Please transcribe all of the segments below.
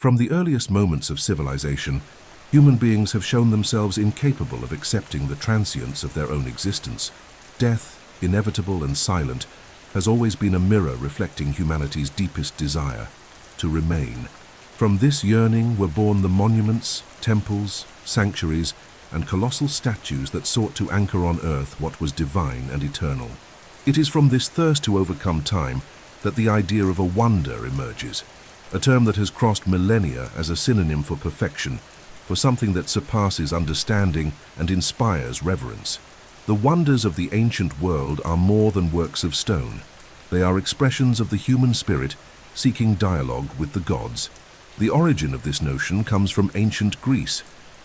From the earliest moments of civilization, human beings have shown themselves incapable of accepting the transience of their own existence. Death, inevitable and silent, has always been a mirror reflecting humanity's deepest desire, to remain. From this yearning were born the monuments, temples, sanctuaries, and colossal statues that sought to anchor on earth what was divine and eternal. It is from this thirst to overcome time that the idea of a wonder emerges, a term that has crossed millennia as a synonym for perfection, for something that surpasses understanding and inspires reverence. The wonders of the ancient world are more than works of stone. They are expressions of the human spirit seeking dialogue with the gods. The origin of this notion comes from ancient Greece,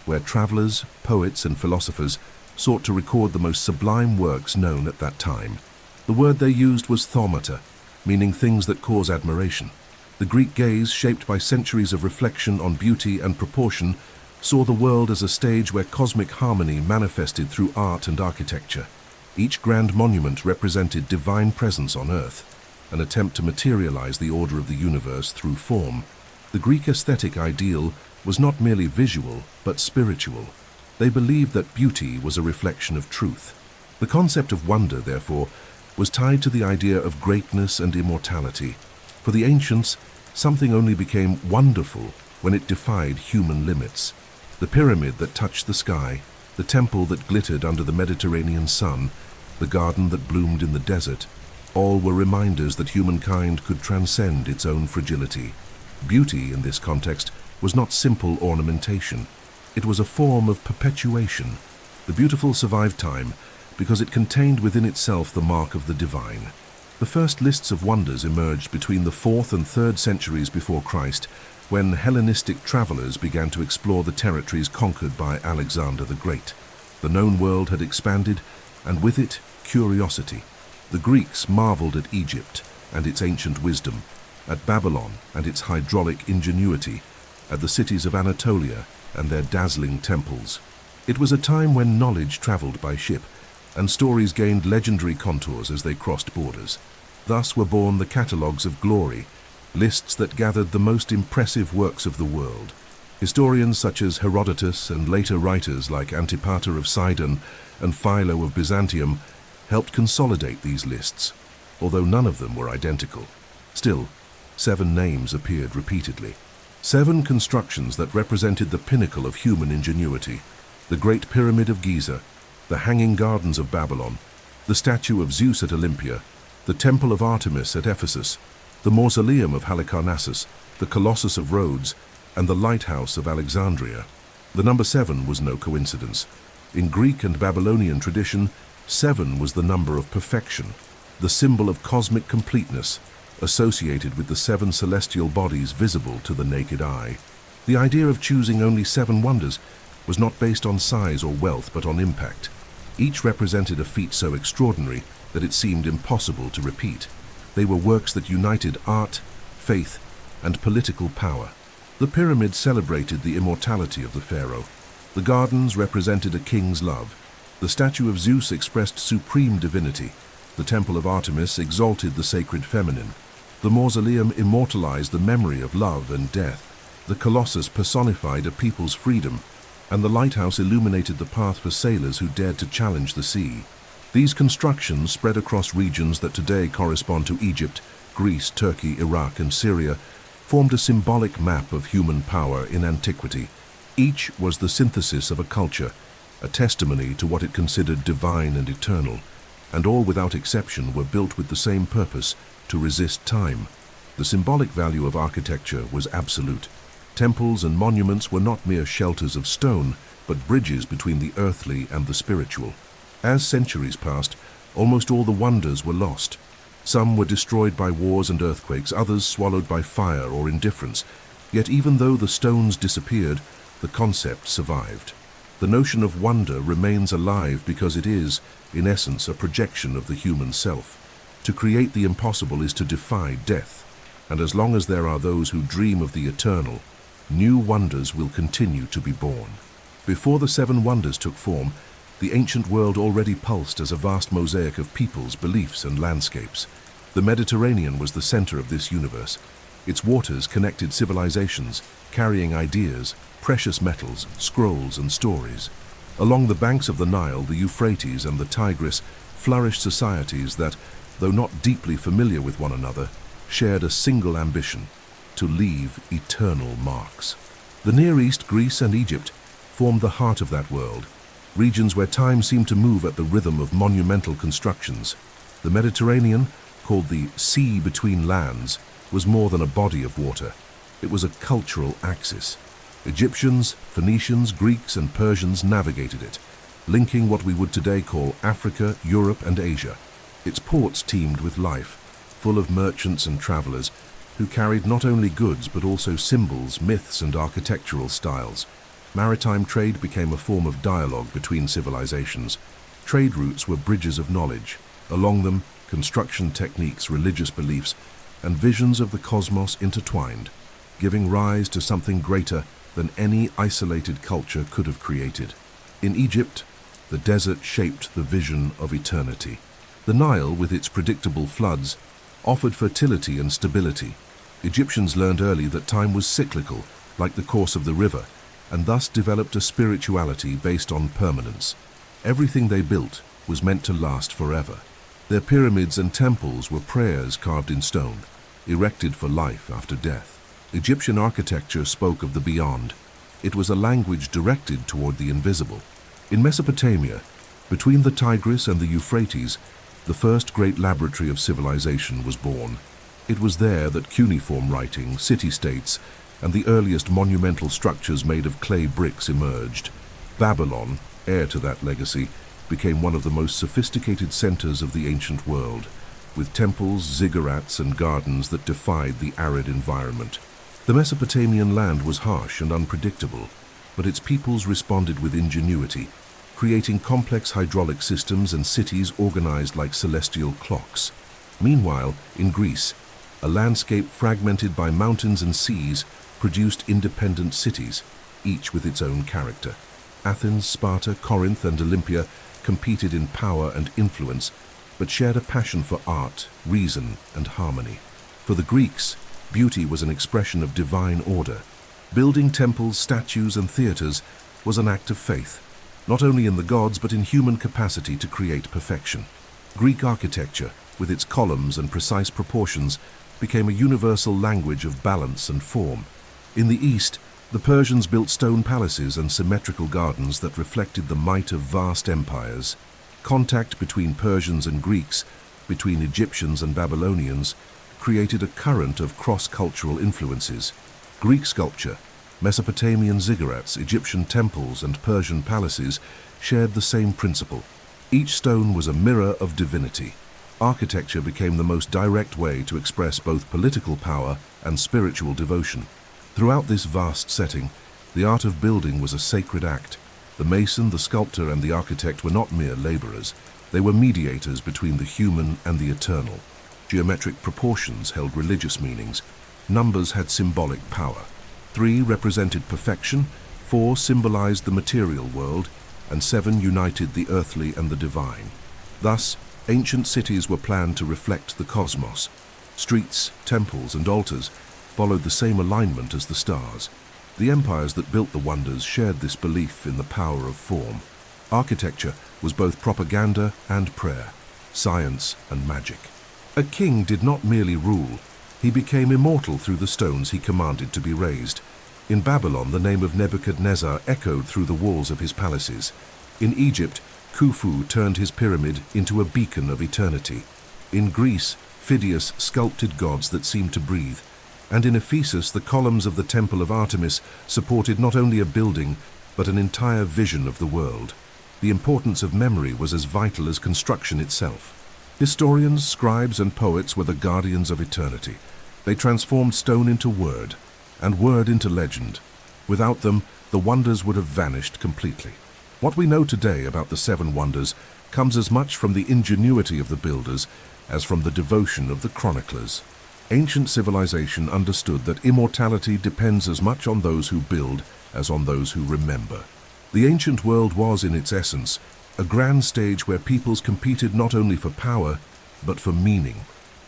where travelers, poets, and philosophers sought to record the most sublime works known at that time. The word they used was thaumaata, meaning things that cause admiration. The Greek gaze, shaped by centuries of reflection on beauty and proportion, saw the world as a stage where cosmic harmony manifested through art and architecture. Each grand monument represented divine presence on earth, an attempt to materialize the order of the universe through form. The Greek aesthetic ideal was not merely visual, but spiritual. They believed that beauty was a reflection of truth. The concept of wonder, therefore, was tied to the idea of greatness and immortality. For the ancients, something only became wonderful when it defied human limits. The pyramid that touched the sky, the temple that glittered under the Mediterranean sun, the garden that bloomed in the desert, all were reminders that humankind could transcend its own fragility. Beauty, in this context, was not simple ornamentation. It was a form of perpetuation. The beautiful survived time because it contained within itself the mark of the divine. The first lists of wonders emerged between the 4th and 3rd centuries before Christ, when Hellenistic travelers began to explore the territories conquered by Alexander the Great. The known world had expanded, and with it, curiosity. The Greeks marveled at Egypt and its ancient wisdom, at Babylon and its hydraulic ingenuity, at the cities of Anatolia and their dazzling temples. It was a time when knowledge traveled by ship, and stories gained legendary contours as they crossed borders. Thus were born the catalogues of glory, lists that gathered the most impressive works of the world. Historians such as Herodotus and later writers like Antipater of Sidon and Philo of Byzantium helped consolidate these lists, although none of them were identical. Still, 7 names appeared repeatedly. 7 constructions that represented the pinnacle of human ingenuity: the Great Pyramid of Giza, the Hanging Gardens of Babylon, the statue of Zeus at Olympia, the Temple of Artemis at Ephesus, the Mausoleum of Halicarnassus, the Colossus of Rhodes, and the Lighthouse of Alexandria. The number 7 was no coincidence. In Greek and Babylonian tradition, 7 was the number of perfection, the symbol of cosmic completeness, associated with the 7 celestial bodies visible to the naked eye. The idea of choosing only 7 wonders was not based on size or wealth, but on impact. Each represented a feat so extraordinary that it seemed impossible to repeat. They were works that united art, faith, and political power. The pyramid celebrated the immortality of the pharaoh. The gardens represented a king's love. The statue of Zeus expressed supreme divinity. The temple of Artemis exalted the sacred feminine. The mausoleum immortalized the memory of love and death. The colossus personified a people's freedom, and the lighthouse illuminated the path for sailors who dared to challenge the sea. These constructions, spread across regions that today correspond to Egypt, Greece, Turkey, Iraq, and Syria, formed a symbolic map of human power in antiquity. Each was the synthesis of a culture, a testimony to what it considered divine and eternal, and all without exception were built with the same purpose: to resist time. The symbolic value of architecture was absolute. Temples and monuments were not mere shelters of stone, but bridges between the earthly and the spiritual. As centuries passed, almost all the wonders were lost. Some were destroyed by wars and earthquakes, others swallowed by fire or indifference. Yet even though the stones disappeared, the concept survived. The notion of wonder remains alive because it is, in essence, a projection of the human self. To create the impossible is to defy death, and as long as there are those who dream of the eternal, new wonders will continue to be born. Before the 7 wonders took form, the ancient world already pulsed as a vast mosaic of peoples, beliefs, and landscapes. The Mediterranean was the center of this universe. Its waters connected civilizations, carrying ideas, precious metals, scrolls, and stories. Along the banks of the Nile, the Euphrates, and the Tigris flourished societies that, though not deeply familiar with one another, shared a single ambition: to leave eternal marks. The Near East, Greece, and Egypt formed the heart of that world, regions where time seemed to move at the rhythm of monumental constructions. The Mediterranean, called the Sea Between Lands, was more than a body of water. It was a cultural axis. Egyptians, Phoenicians, Greeks, and Persians navigated it, linking what we would today call Africa, Europe, and Asia. Its ports teemed with life, full of merchants and travelers who carried not only goods but also symbols, myths, and architectural styles. Maritime trade became a form of dialogue between civilizations. Trade routes were bridges of knowledge. Along them, construction techniques, religious beliefs, and visions of the cosmos intertwined, giving rise to something greater than any isolated culture could have created. In Egypt, the desert shaped the vision of eternity. The Nile, with its predictable floods, offered fertility and stability. Egyptians learned early that time was cyclical, like the course of the river, and thus developed a spirituality based on permanence. Everything they built was meant to last forever. Their pyramids and temples were prayers carved in stone, erected for life after death. Egyptian architecture spoke of the beyond. It was a language directed toward the invisible. In Mesopotamia, between the Tigris and the Euphrates, the first great laboratory of civilization was born. It was there that cuneiform writing, city-states, and the earliest monumental structures made of clay bricks emerged. Babylon, heir to that legacy, became one of the most sophisticated centers of the ancient world, with temples, ziggurats, and gardens that defied the arid environment. The Mesopotamian land was harsh and unpredictable, but its peoples responded with ingenuity, creating complex hydraulic systems and cities organized like celestial clocks. Meanwhile, in Greece, a landscape fragmented by mountains and seas produced independent cities, each with its own character. Athens, Sparta, Corinth, and Olympia competed in power and influence, but shared a passion for art, reason, and harmony. For the Greeks, beauty was an expression of divine order. Building temples, statues, and theaters was an act of faith, not only in the gods but in human capacity to create perfection. Greek architecture, with its columns and precise proportions, became a universal language of balance and form. In the East, the Persians built stone palaces and symmetrical gardens that reflected the might of vast empires. Contact between Persians and Greeks, between Egyptians and Babylonians, created a current of cross-cultural influences. Greek sculpture, Mesopotamian ziggurats, Egyptian temples, and Persian palaces shared the same principle. Each stone was a mirror of divinity. Architecture became the most direct way to express both political power and spiritual devotion. Throughout this vast setting, the art of building was a sacred act. The mason, the sculptor, and the architect were not mere laborers. They were mediators between the human and the eternal. Geometric proportions held religious meanings. Numbers had symbolic power. 3 represented perfection, 4 symbolized the material world, and 7 united the earthly and the divine. Thus, ancient cities were planned to reflect the cosmos. Streets, temples, and altars followed the same alignment as the stars. The empires that built the wonders shared this belief in the power of form. Architecture was both propaganda and prayer, science and magic. A king did not merely rule, he became immortal through the stones he commanded to be raised. In Babylon, the name of Nebuchadnezzar echoed through the walls of his palaces. In Egypt, Khufu turned his pyramid into a beacon of eternity. In Greece, Phidias sculpted gods that seemed to breathe. And in Ephesus, the columns of the Temple of Artemis supported not only a building, but an entire vision of the world. The importance of memory was as vital as construction itself. Historians, scribes, and poets were the guardians of eternity. They transformed stone into word, and word into legend. Without them, the wonders would have vanished completely. What we know today about the 7 wonders comes as much from the ingenuity of the builders as from the devotion of the chroniclers. Ancient civilization understood that immortality depends as much on those who build as on those who remember. The ancient world was, in its essence, a grand stage where peoples competed not only for power, but for meaning.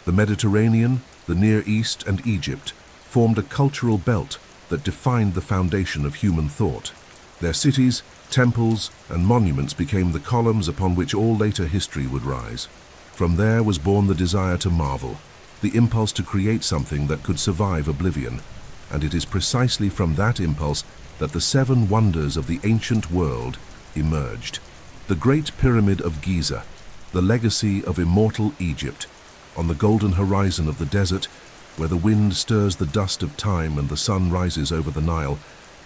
The Mediterranean, the Near East, and Egypt formed a cultural belt that defined the foundation of human thought. Their cities, temples, and monuments became the columns upon which all later history would rise. From there was born the desire to marvel, the impulse to create something that could survive oblivion, and it is precisely from that impulse that the seven wonders of the ancient world emerged. The Great Pyramid of Giza, the legacy of immortal Egypt, on the golden horizon of the desert, where the wind stirs the dust of time and the sun rises over the Nile,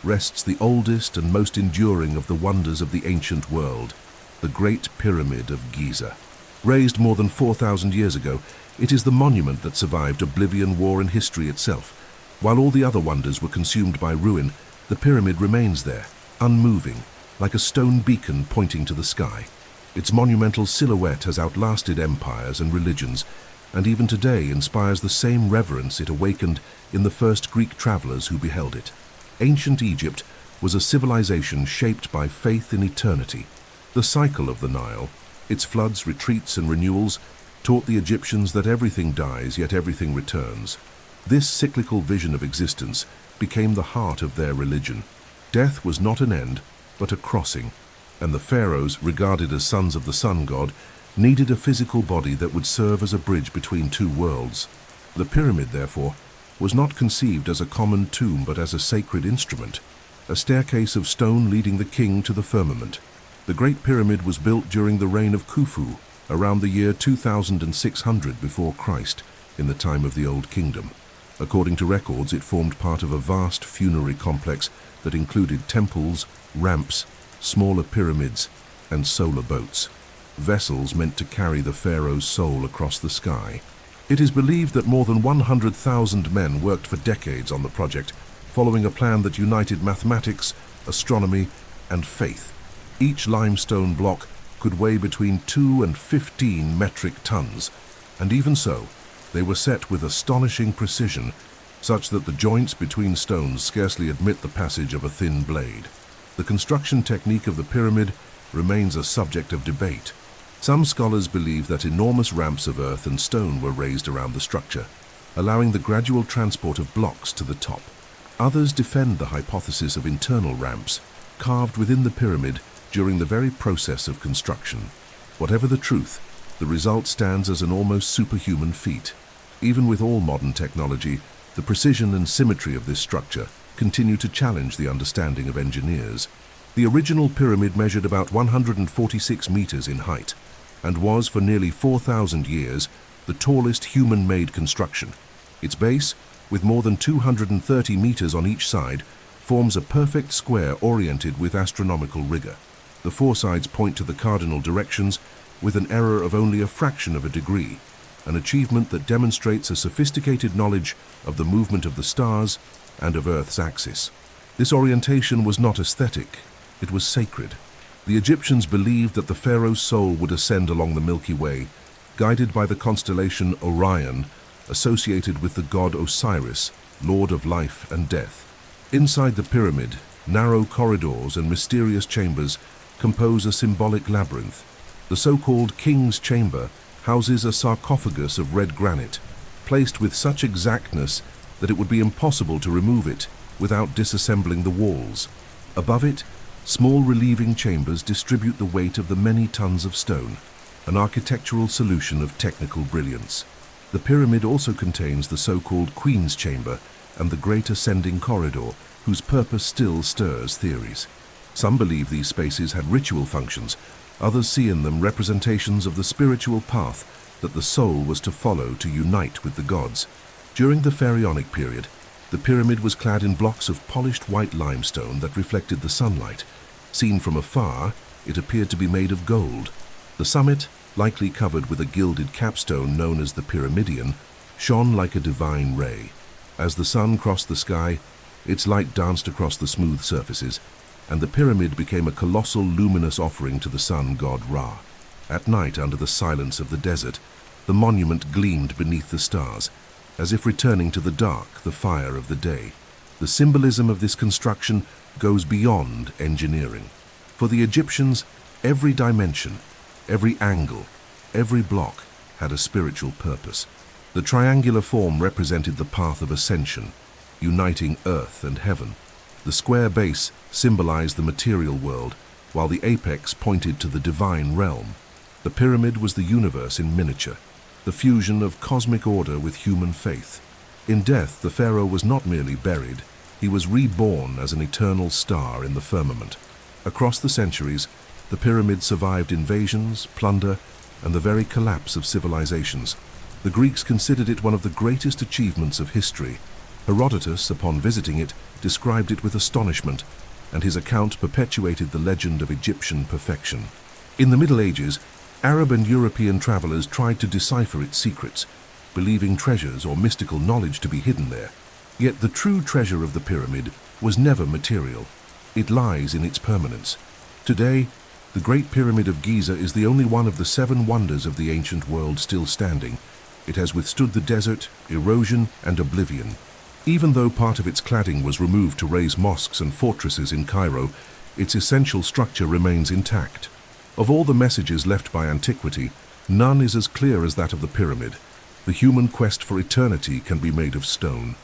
rests the oldest and most enduring of the wonders of the ancient world, the Great Pyramid of Giza. Raised more than 4,000 years ago, it is the monument that survived oblivion, war, and history itself. While all the other wonders were consumed by ruin, the pyramid remains there, unmoving, like a stone beacon pointing to the sky. Its monumental silhouette has outlasted empires and religions, and even today inspires the same reverence it awakened in the first Greek travelers who beheld it. Ancient Egypt was a civilization shaped by faith in eternity. The cycle of the Nile, its floods, retreats, and renewals, taught the Egyptians that everything dies, yet everything returns. This cyclical vision of existence became the heart of their religion. Death was not an end, but a crossing, and the pharaohs, regarded as sons of the sun god, needed a physical body that would serve as a bridge between two worlds. The pyramid, therefore, was not conceived as a common tomb but as a sacred instrument, a staircase of stone leading the king to the firmament. The Great Pyramid was built during the reign of Khufu, around the year 2600 before Christ, in the time of the Old Kingdom. According to records, it formed part of a vast funerary complex that included temples, ramps, smaller pyramids, and solar boats, vessels meant to carry the pharaoh's soul across the sky. It is believed that more than 100,000 men worked for decades on the project, following a plan that united mathematics, astronomy, and faith. Each limestone block could weigh between 2 and 15 metric tons, and even so, they were set with astonishing precision, such that the joints between stones scarcely admit the passage of a thin blade. The construction technique of the pyramid remains a subject of debate. Some scholars believe that enormous ramps of earth and stone were raised around the structure, allowing the gradual transport of blocks to the top. Others defend the hypothesis of internal ramps, carved within the pyramid during the very process of construction. Whatever the truth, the result stands as an almost superhuman feat. Even with all modern technology, the precision and symmetry of this structure continue to challenge the understanding of engineers. The original pyramid measured about 146 meters in height and was, for nearly 4,000 years, the tallest human-made construction. Its base, with more than 230 meters on each side, forms a perfect square oriented with astronomical rigor. The four sides point to the cardinal directions with an error of only a fraction of a degree, an achievement that demonstrates a sophisticated knowledge of the movement of the stars and of Earth's axis. This orientation was not aesthetic, it was sacred. The Egyptians believed that the pharaoh's soul would ascend along the Milky Way, guided by the constellation Orion, associated with the god Osiris, lord of life and death. Inside the pyramid, narrow corridors and mysterious chambers compose a symbolic labyrinth. The so-called King's Chamber houses a sarcophagus of red granite, placed with such exactness that it would be impossible to remove it without disassembling the walls. Above it, small relieving chambers distribute the weight of the many tons of stone, an architectural solution of technical brilliance. The pyramid also contains the so-called Queen's Chamber and the Great Ascending Corridor, whose purpose still stirs theories. Some believe these spaces had ritual functions, others see in them representations of the spiritual path that the soul was to follow to unite with the gods. During the Pharaonic period, the pyramid was clad in blocks of polished white limestone that reflected the sunlight. Seen from afar, it appeared to be made of gold. The summit, likely covered with a gilded capstone known as the pyramidion, shone like a divine ray. As the sun crossed the sky, its light danced across the smooth surfaces, and the pyramid became a colossal luminous offering to the sun god Ra. At night, under the silence of the desert, the monument gleamed beneath the stars, as if returning to the dark, the fire of the day. The symbolism of this construction goes beyond engineering. For the Egyptians, every dimension, every angle, every block had a spiritual purpose. The triangular form represented the path of ascension, uniting earth and heaven. The square base symbolized the material world, while the apex pointed to the divine realm. The pyramid was the universe in miniature, the fusion of cosmic order with human faith. In death, the pharaoh was not merely buried, he was reborn as an eternal star in the firmament. Across the centuries, the pyramid survived invasions, plunder, and the very collapse of civilizations. The Greeks considered it one of the greatest achievements of history. Herodotus, upon visiting it, described it with astonishment, and his account perpetuated the legend of Egyptian perfection. In the Middle Ages, Arab and European travelers tried to decipher its secrets, believing treasures or mystical knowledge to be hidden there. Yet the true treasure of the pyramid was never material. It lies in its permanence. Today, the Great Pyramid of Giza is the only one of the 7 wonders of the ancient world still standing. It has withstood the desert, erosion, and oblivion. Even though part of its cladding was removed to raise mosques and fortresses in Cairo, its essential structure remains intact. Of all the messages left by antiquity, none is as clear as that of the pyramid. The human quest for eternity can be made of stone.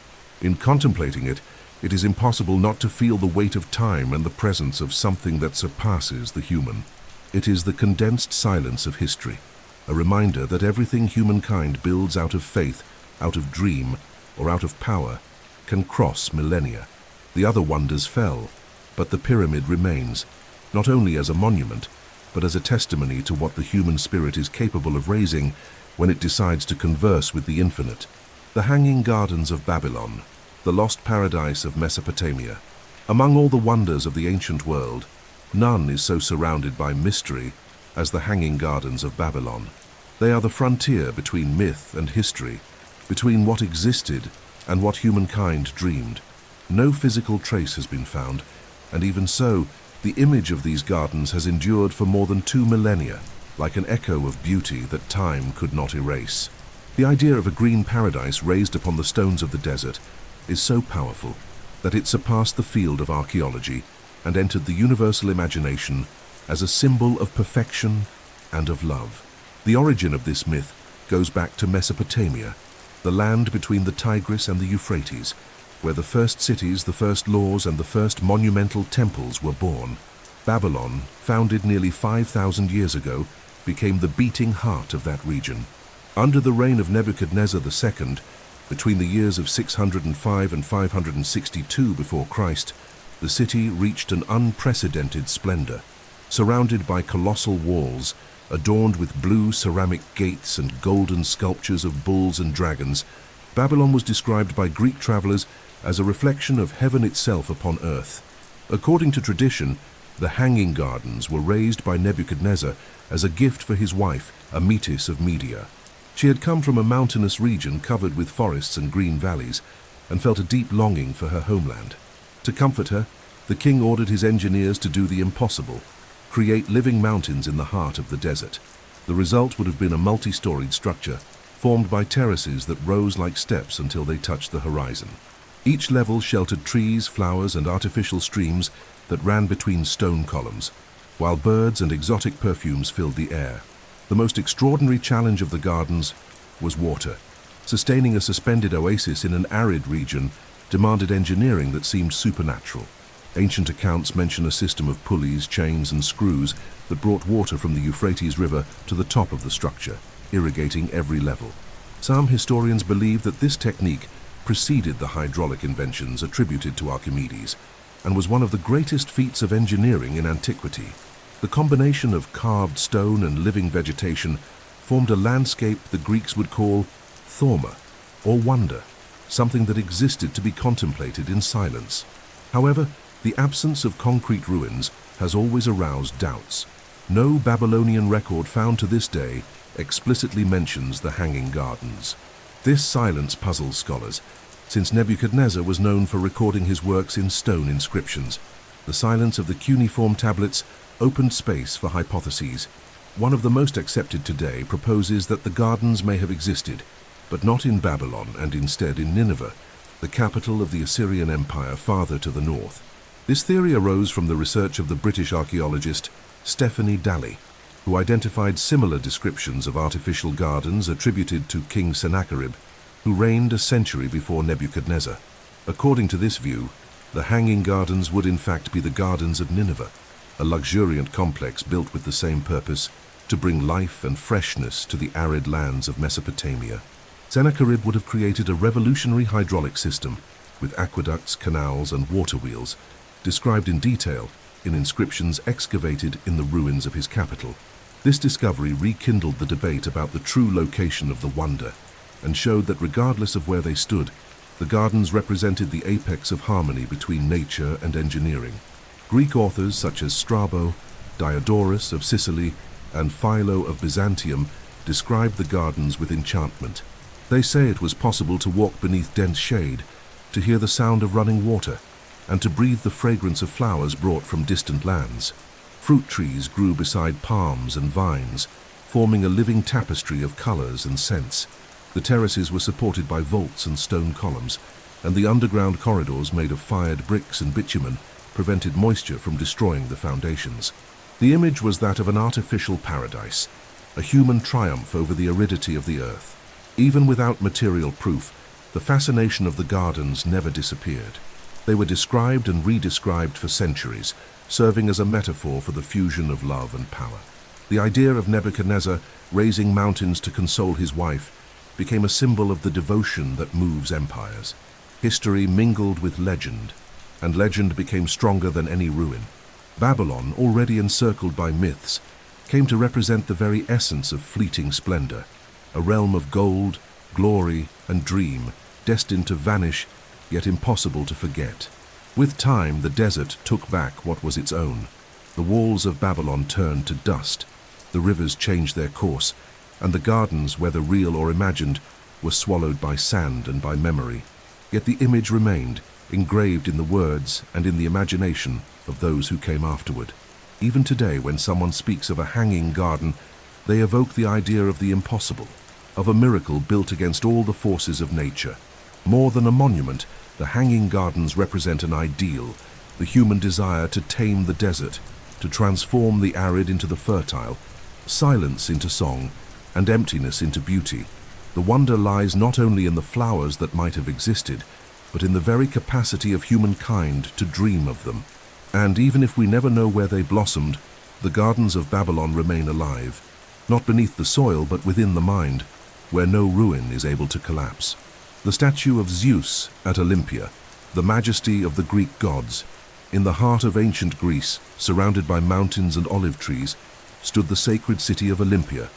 In contemplating it, it is impossible not to feel the weight of time and the presence of something that surpasses the human. It is the condensed silence of history, a reminder that everything humankind builds out of faith, out of dream, or out of power, can cross millennia. The other wonders fell, but the pyramid remains, not only as a monument, but as a testimony to what the human spirit is capable of raising when it decides to converse with the infinite. The Hanging Gardens of Babylon, the lost paradise of Mesopotamia. Among all the wonders of the ancient world, none is so surrounded by mystery as the Hanging Gardens of Babylon. They are the frontier between myth and history, between what existed and what humankind dreamed. No physical trace has been found, and even so, the image of these gardens has endured for more than 2 millennia, like an echo of beauty that time could not erase. The idea of a green paradise raised upon the stones of the desert is so powerful that it surpassed the field of archaeology and entered the universal imagination as a symbol of perfection and of love. The origin of this myth goes back to Mesopotamia, the land between the Tigris and the Euphrates, where the first cities, the first laws, and the first monumental temples were born. Babylon, founded nearly 5,000 years ago, became the beating heart of that region. Under the reign of Nebuchadnezzar II, between the years of 605 and 562 before Christ, the city reached an unprecedented splendor. Surrounded by colossal walls, adorned with blue ceramic gates and golden sculptures of bulls and dragons, Babylon was described by Greek travelers as a reflection of heaven itself upon earth. According to tradition, the Hanging Gardens were raised by Nebuchadnezzar as a gift for his wife, Amytis of Media. She had come from a mountainous region covered with forests and green valleys, and felt a deep longing for her homeland. To comfort her, the king ordered his engineers to do the impossible, create living mountains in the heart of the desert. The result would have been a multi-storied structure, formed by terraces that rose like steps until they touched the horizon. Each level sheltered trees, flowers, and artificial streams that ran between stone columns, while birds and exotic perfumes filled the air. The most extraordinary challenge of the gardens was water. Sustaining a suspended oasis in an arid region demanded engineering that seemed supernatural. Ancient accounts mention a system of pulleys, chains, and screws that brought water from the Euphrates River to the top of the structure, irrigating every level. Some historians believe that this technique preceded the hydraulic inventions attributed to Archimedes, and was one of the greatest feats of engineering in antiquity. The combination of carved stone and living vegetation formed a landscape the Greeks would call thauma, or wonder, something that existed to be contemplated in silence. However, the absence of concrete ruins has always aroused doubts. No Babylonian record found to this day explicitly mentions the Hanging Gardens. This silence puzzles scholars, since Nebuchadnezzar was known for recording his works in stone inscriptions. The silence of the cuneiform tablets opened space for hypotheses. One of the most accepted today proposes that the gardens may have existed, but not in Babylon and instead in Nineveh, the capital of the Assyrian Empire farther to the north. This theory arose from the research of the British archaeologist Stephanie Daly, who identified similar descriptions of artificial gardens attributed to King Sennacherib, who reigned a century before Nebuchadnezzar. According to this view, the Hanging Gardens would in fact be the Gardens of Nineveh, a luxuriant complex built with the same purpose, to bring life and freshness to the arid lands of Mesopotamia. Sennacherib would have created a revolutionary hydraulic system with aqueducts, canals, and water wheels, described in detail in inscriptions excavated in the ruins of his capital. This discovery rekindled the debate about the true location of the wonder and showed that regardless of where they stood, the gardens represented the apex of harmony between nature and engineering. Greek authors such as Strabo, Diodorus of Sicily, and Philo of Byzantium describe the gardens with enchantment. They say it was possible to walk beneath dense shade, to hear the sound of running water, and to breathe the fragrance of flowers brought from distant lands. Fruit trees grew beside palms and vines, forming a living tapestry of colors and scents. The terraces were supported by vaults and stone columns, and the underground corridors made of fired bricks and bitumen prevented moisture from destroying the foundations. The image was that of an artificial paradise, a human triumph over the aridity of the earth. Even without material proof, the fascination of the gardens never disappeared. They were described and redescribed for centuries, serving as a metaphor for the fusion of love and power. The idea of Nebuchadnezzar raising mountains to console his wife became a symbol of the devotion that moves empires. History mingled with legend, and legend became stronger than any ruin. Babylon, already encircled by myths, came to represent the very essence of fleeting splendor, a realm of gold, glory, and dream, destined to vanish, yet impossible to forget. With time, the desert took back what was its own. The walls of Babylon turned to dust, the rivers changed their course, and the gardens, whether real or imagined, were swallowed by sand and by memory. Yet the image remained, engraved in the words and in the imagination of those who came afterward. Even today, when someone speaks of a hanging garden, they evoke the idea of the impossible, of a miracle built against all the forces of nature. More than a monument, the hanging gardens represent an ideal, the human desire to tame the desert, to transform the arid into the fertile, silence into song, and emptiness into beauty. The wonder lies not only in the flowers that might have existed, but in the very capacity of humankind to dream of them. And even if we never know where they blossomed, the gardens of Babylon remain alive, not beneath the soil but within the mind, where no ruin is able to collapse. The statue of Zeus at Olympia, the majesty of the Greek gods, in the heart of ancient Greece, surrounded by mountains and olive trees, stood the sacred city of Olympia,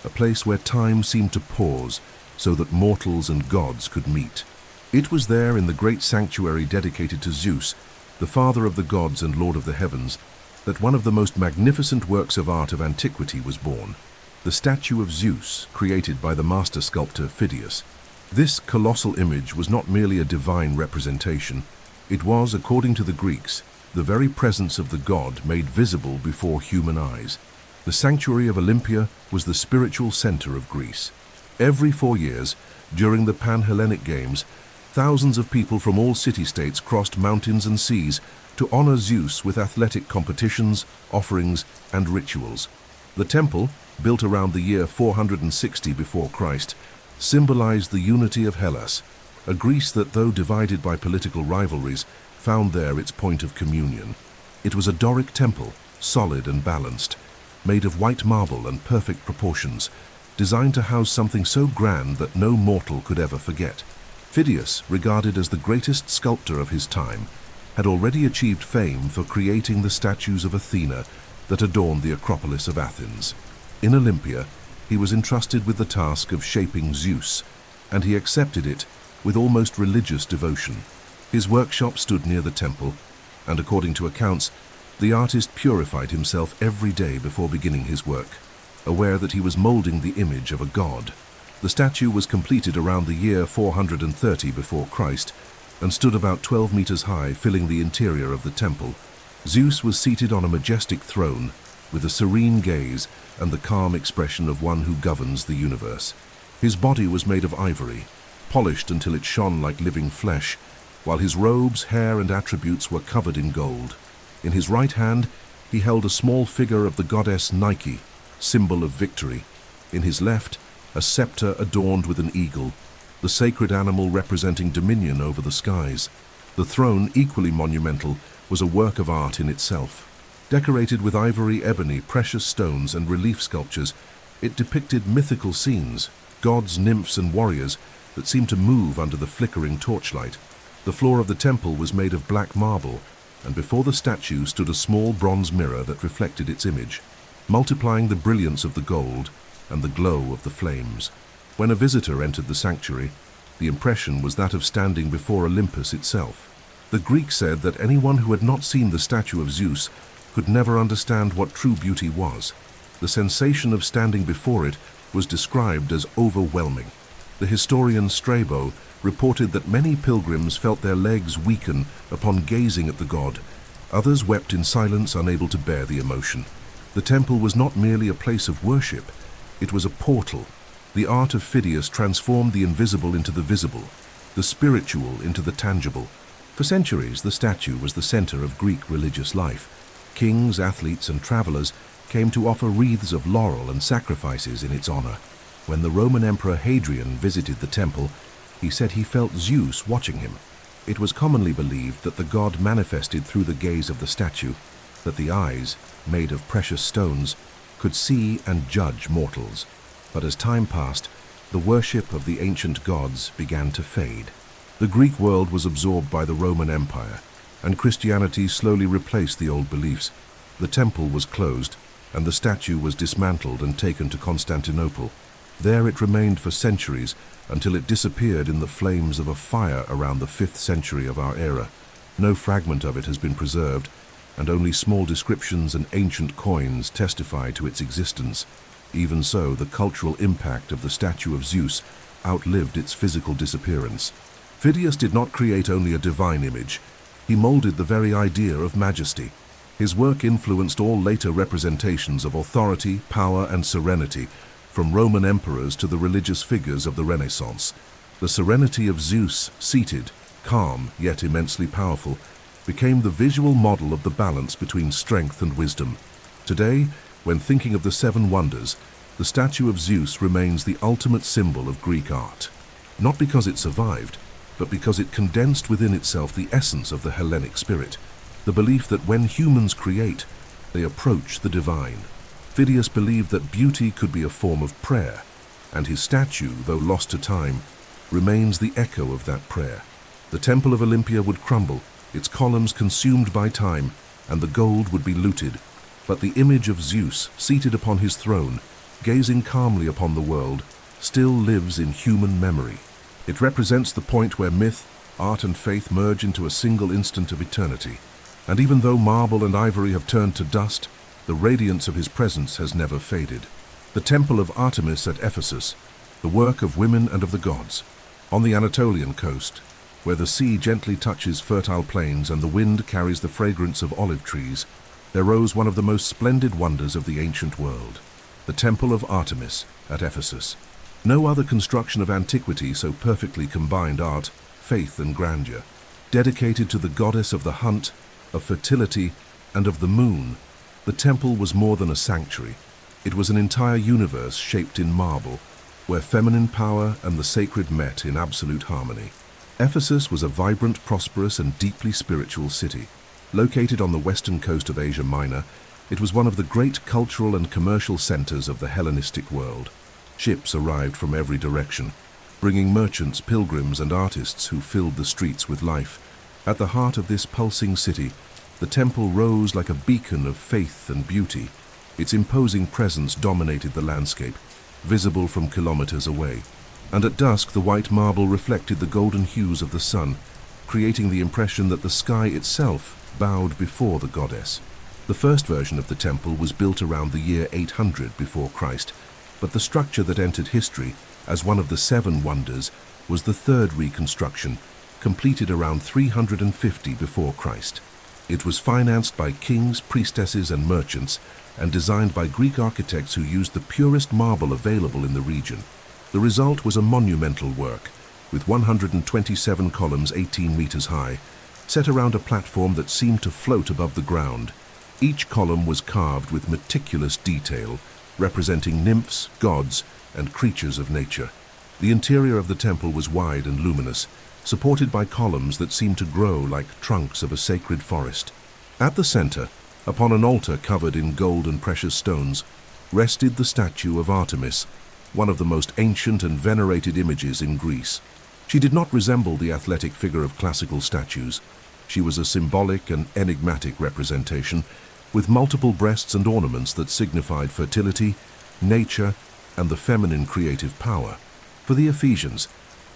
a place where time seemed to pause so that mortals and gods could meet. It was there, in the great sanctuary dedicated to Zeus, the father of the gods and lord of the heavens, that one of the most magnificent works of art of antiquity was born, the statue of Zeus, created by the master sculptor Phidias. This colossal image was not merely a divine representation, it was, according to the Greeks, the very presence of the god made visible before human eyes. The sanctuary of Olympia was the spiritual center of Greece. Every 4 years, during the Pan-Hellenic Games, thousands of people from all city-states crossed mountains and seas to honor Zeus with athletic competitions, offerings, and rituals. The temple, built around the year 460 before Christ, symbolized the unity of Hellas, a Greece that, though divided by political rivalries, found there its point of communion. It was a Doric temple, solid and balanced, made of white marble and perfect proportions, designed to house something so grand that no mortal could ever forget. Phidias, regarded as the greatest sculptor of his time, had already achieved fame for creating the statues of Athena that adorned the Acropolis of Athens. In Olympia, he was entrusted with the task of shaping Zeus, and he accepted it with almost religious devotion. His workshop stood near the temple, and according to accounts, the artist purified himself every day before beginning his work, aware that he was molding the image of a god. The statue was completed around the year 430 before Christ and stood about 12 meters high, filling the interior of the temple. Zeus was seated on a majestic throne with a serene gaze and the calm expression of one who governs the universe. His body was made of ivory, polished until it shone like living flesh, while his robes, hair, and attributes were covered in gold. In his right hand, he held a small figure of the goddess Nike, symbol of victory. In his left, a scepter adorned with an eagle, the sacred animal representing dominion over the skies. The throne, equally monumental, was a work of art in itself. Decorated with ivory, ebony, precious stones, and relief sculptures, it depicted mythical scenes, gods, nymphs, and warriors that seemed to move under the flickering torchlight. The floor of the temple was made of black marble, and before the statue stood a small bronze mirror that reflected its image, multiplying the brilliance of the gold and the glow of the flames. When a visitor entered the sanctuary, the impression was that of standing before Olympus itself. The Greeks said that anyone who had not seen the statue of Zeus could never understand what true beauty was. The sensation of standing before it was described as overwhelming. The historian Strabo reported that many pilgrims felt their legs weaken upon gazing at the god. Others wept in silence, unable to bear the emotion. The temple was not merely a place of worship, it was a portal. The art of Phidias transformed the invisible into the visible, the spiritual into the tangible. For centuries, the statue was the center of Greek religious life. Kings, athletes, and travelers came to offer wreaths of laurel and sacrifices in its honor. When the Roman Emperor Hadrian visited the temple, he said he felt Zeus watching him. It was commonly believed that the god manifested through the gaze of the statue, that the eyes, made of precious stones, could see and judge mortals. But as time passed, the worship of the ancient gods began to fade. The Greek world was absorbed by the Roman Empire, and Christianity slowly replaced the old beliefs. The temple was closed, and the statue was dismantled and taken to Constantinople. There it remained for centuries until it disappeared in the flames of a fire around the 5th century of our era. No fragment of it has been preserved, and only small descriptions and ancient coins testify to its existence. Even so, the cultural impact of the statue of Zeus outlived its physical disappearance. Phidias did not create only a divine image, he molded the very idea of majesty. His work influenced all later representations of authority, power, and serenity, from Roman emperors to the religious figures of the Renaissance. The serenity of Zeus, seated, calm, yet immensely powerful, became the visual model of the balance between strength and wisdom. Today, when thinking of the Seven Wonders, the statue of Zeus remains the ultimate symbol of Greek art. Not because it survived, but because it condensed within itself the essence of the Hellenic spirit, the belief that when humans create, they approach the divine. Phidias believed that beauty could be a form of prayer, and his statue, though lost to time, remains the echo of that prayer. The temple of Olympia would crumble, its columns consumed by time, and the gold would be looted. But the image of Zeus, seated upon his throne, gazing calmly upon the world, still lives in human memory. It represents the point where myth, art, and faith merge into a single instant of eternity. And even though marble and ivory have turned to dust, the radiance of his presence has never faded. The temple of Artemis at Ephesus, the work of women and of the gods. On the Anatolian coast, where the sea gently touches fertile plains and the wind carries the fragrance of olive trees, there rose one of the most splendid wonders of the ancient world, the Temple of Artemis at Ephesus. No other construction of antiquity so perfectly combined art, faith, and grandeur. Dedicated to the goddess of the hunt, of fertility, and of the moon, the temple was more than a sanctuary. It was an entire universe shaped in marble, where feminine power and the sacred met in absolute harmony. Ephesus was a vibrant, prosperous, and deeply spiritual city. Located on the western coast of Asia Minor, it was one of the great cultural and commercial centers of the Hellenistic world. Ships arrived from every direction, bringing merchants, pilgrims, and artists who filled the streets with life. At the heart of this pulsing city, the temple rose like a beacon of faith and beauty. Its imposing presence dominated the landscape, visible from kilometers away. And at dusk, the white marble reflected the golden hues of the sun, creating the impression that the sky itself bowed before the goddess. The first version of the temple was built around the year 800 before Christ, but the structure that entered history as one of the seven wonders was the third reconstruction, completed around 350 before Christ. It was financed by kings, priestesses, and merchants, and designed by Greek architects who used the purest marble available in the region. The result was a monumental work, with 127 columns 18 meters high, set around a platform that seemed to float above the ground. Each column was carved with meticulous detail, representing nymphs, gods, and creatures of nature. The interior of the temple was wide and luminous, supported by columns that seemed to grow like trunks of a sacred forest. At the center, upon an altar covered in gold and precious stones, rested the statue of Artemis, one of the most ancient and venerated images in Greece. She did not resemble the athletic figure of classical statues. She was a symbolic and enigmatic representation, with multiple breasts and ornaments that signified fertility, nature, and the feminine creative power. For the Ephesians,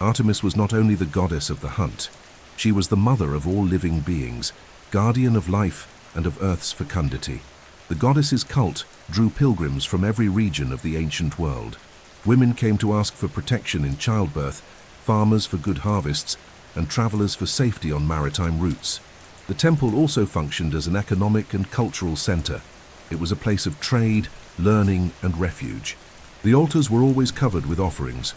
Artemis was not only the goddess of the hunt, she was the mother of all living beings, guardian of life and of Earth's fecundity. The goddess's cult drew pilgrims from every region of the ancient world. Women came to ask for protection in childbirth, farmers for good harvests, and travelers for safety on maritime routes. The temple also functioned as an economic and cultural center. It was a place of trade, learning, and refuge. The altars were always covered with offerings: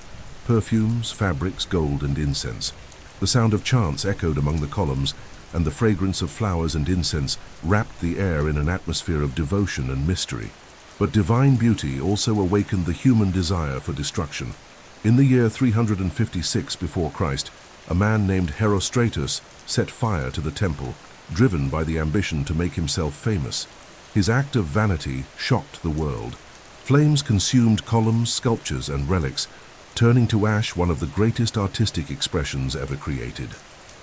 perfumes, fabrics, gold, and incense. The sound of chants echoed among the columns, and the fragrance of flowers and incense wrapped the air in an atmosphere of devotion and mystery. But divine beauty also awakened the human desire for destruction. In the year 356 before Christ, a man named Herostratus set fire to the temple, driven by the ambition to make himself famous. His act of vanity shocked the world. Flames consumed columns, sculptures, and relics, turning to ash one of the greatest artistic expressions ever created.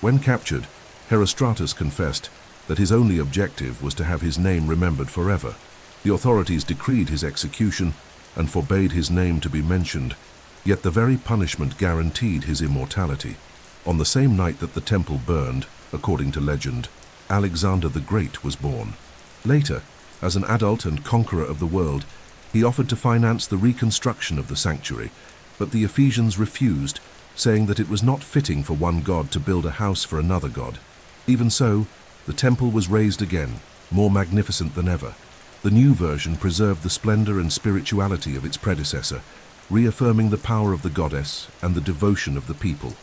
When captured, Herostratus confessed that his only objective was to have his name remembered forever. The authorities decreed his execution and forbade his name to be mentioned, yet the very punishment guaranteed his immortality. On the same night that the temple burned, according to legend, Alexander the Great was born. Later, as an adult and conqueror of the world, he offered to finance the reconstruction of the sanctuary, but the Ephesians refused, saying that it was not fitting for one god to build a house for another god. Even so, the temple was raised again, more magnificent than ever. The new version preserved the splendor and spirituality of its predecessor, reaffirming the power of the goddess and the devotion of the people.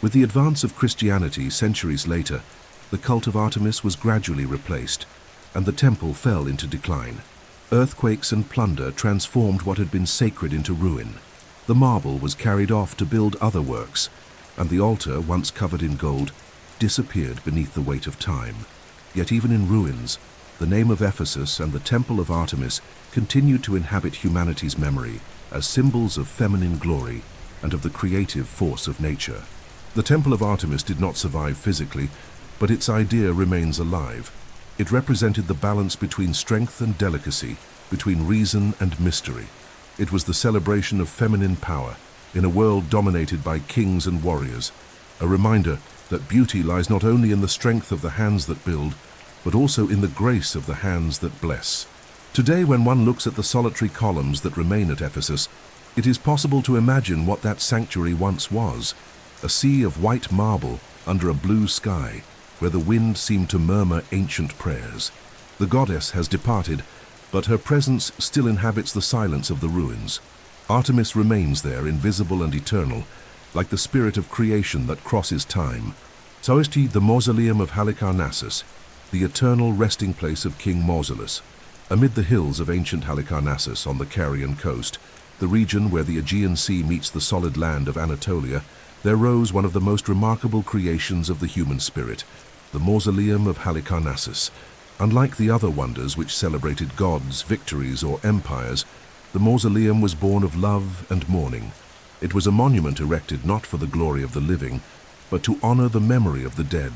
With the advance of Christianity centuries later, the cult of Artemis was gradually replaced, and the temple fell into decline. Earthquakes and plunder transformed what had been sacred into ruin. The marble was carried off to build other works, and the altar, once covered in gold, disappeared beneath the weight of time. Yet even in ruins, the name of Ephesus and the Temple of Artemis continued to inhabit humanity's memory as symbols of feminine glory and of the creative force of nature. The Temple of Artemis did not survive physically, but its idea remains alive. It represented the balance between strength and delicacy, between reason and mystery. It was the celebration of feminine power in a world dominated by kings and warriors, a reminder that beauty lies not only in the strength of the hands that build, but also in the grace of the hands that bless. Today, when one looks at the solitary columns that remain at Ephesus, it is possible to imagine what that sanctuary once was: a sea of white marble under a blue sky, where the wind seemed to murmur ancient prayers. The goddess has departed, but her presence still inhabits the silence of the ruins. Artemis remains there, invisible and eternal, like the spirit of creation that crosses time. So is the mausoleum of Halicarnassus, the eternal resting place of King Mausolus. Amid the hills of ancient Halicarnassus on the Carian coast, the region where the Aegean Sea meets the solid land of Anatolia, there rose one of the most remarkable creations of the human spirit, the mausoleum of Halicarnassus. Unlike the other wonders which celebrated gods, victories, or empires, the mausoleum was born of love and mourning. It was a monument erected not for the glory of the living, but to honor the memory of the dead.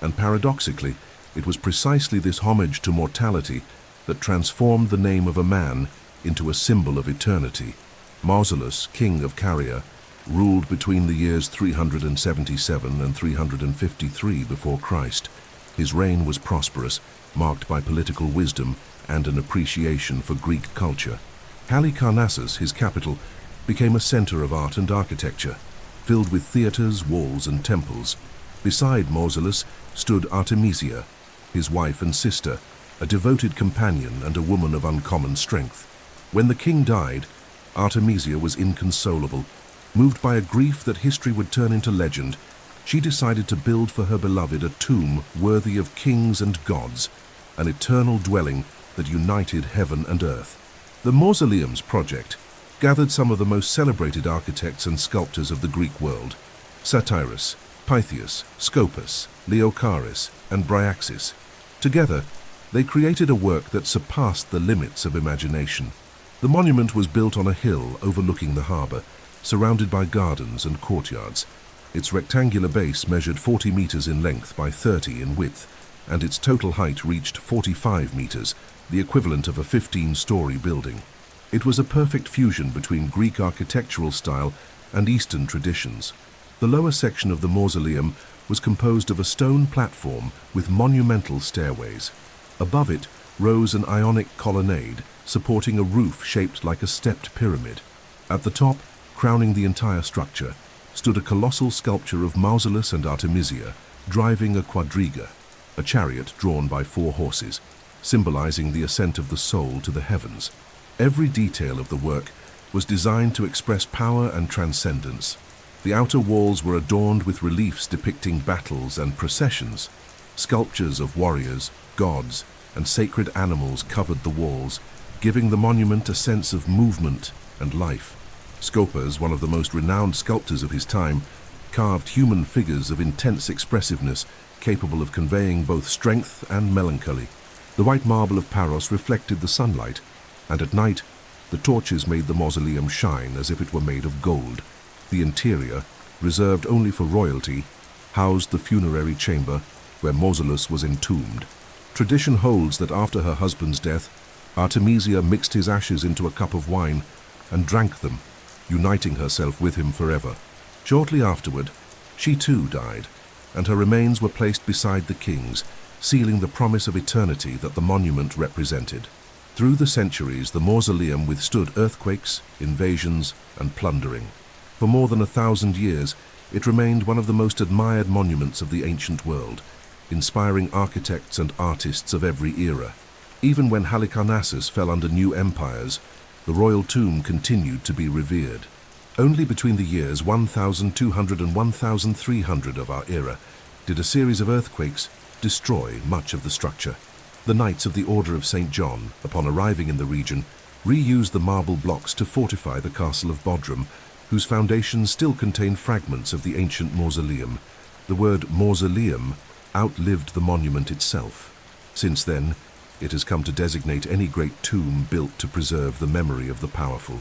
And paradoxically, it was precisely this homage to mortality that transformed the name of a man into a symbol of eternity. Mausolus, king of Caria, ruled between the years 377 and 353 before Christ. His reign was prosperous, marked by political wisdom and an appreciation for Greek culture. Halicarnassus, his capital, became a center of art and architecture, filled with theaters, walls, and temples. Beside Mausolus stood Artemisia, his wife and sister, a devoted companion and a woman of uncommon strength. When the king died, Artemisia was inconsolable. Moved by a grief that history would turn into legend, she decided to build for her beloved a tomb worthy of kings and gods, an eternal dwelling that united heaven and earth. The Mausoleum's project, gathered some of the most celebrated architects and sculptors of the Greek world: Satyrus, Pythias, Scopas, Leocharis, and Bryaxis. Together, they created a work that surpassed the limits of imagination. The monument was built on a hill overlooking the harbor, surrounded by gardens and courtyards. Its rectangular base measured 40 meters in length by 30 in width, and its total height reached 45 meters, the equivalent of a 15-story building. It was a perfect fusion between Greek architectural style and Eastern traditions. The lower section of the mausoleum was composed of a stone platform with monumental stairways. Above it rose an Ionic colonnade supporting a roof shaped like a stepped pyramid. At the top, crowning the entire structure, stood a colossal sculpture of Mausolus and Artemisia driving a quadriga, a chariot drawn by 4 horses, symbolizing the ascent of the soul to the heavens. Every detail of the work was designed to express power and transcendence. The outer walls were adorned with reliefs depicting battles and processions. Sculptures of warriors, gods, and sacred animals covered the walls, giving the monument a sense of movement and life. Scopas, one of the most renowned sculptors of his time, carved human figures of intense expressiveness, capable of conveying both strength and melancholy. The white marble of Paros reflected the sunlight, and at night, the torches made the mausoleum shine as if it were made of gold. The interior, reserved only for royalty, housed the funerary chamber where Mausolus was entombed. Tradition holds that after her husband's death, Artemisia mixed his ashes into a cup of wine and drank them, uniting herself with him forever. Shortly afterward, she too died, and her remains were placed beside the king's, sealing the promise of eternity that the monument represented. Through the centuries, the mausoleum withstood earthquakes, invasions, and plundering. For more than 1,000 years, it remained one of the most admired monuments of the ancient world, inspiring architects and artists of every era. Even when Halicarnassus fell under new empires, the royal tomb continued to be revered. Only between the years 1200 and 1300 of our era did a series of earthquakes destroy much of the structure. The Knights of the Order of St. John, upon arriving in the region, reused the marble blocks to fortify the castle of Bodrum, whose foundations still contain fragments of the ancient mausoleum. The word mausoleum outlived the monument itself. Since then, it has come to designate any great tomb built to preserve the memory of the powerful.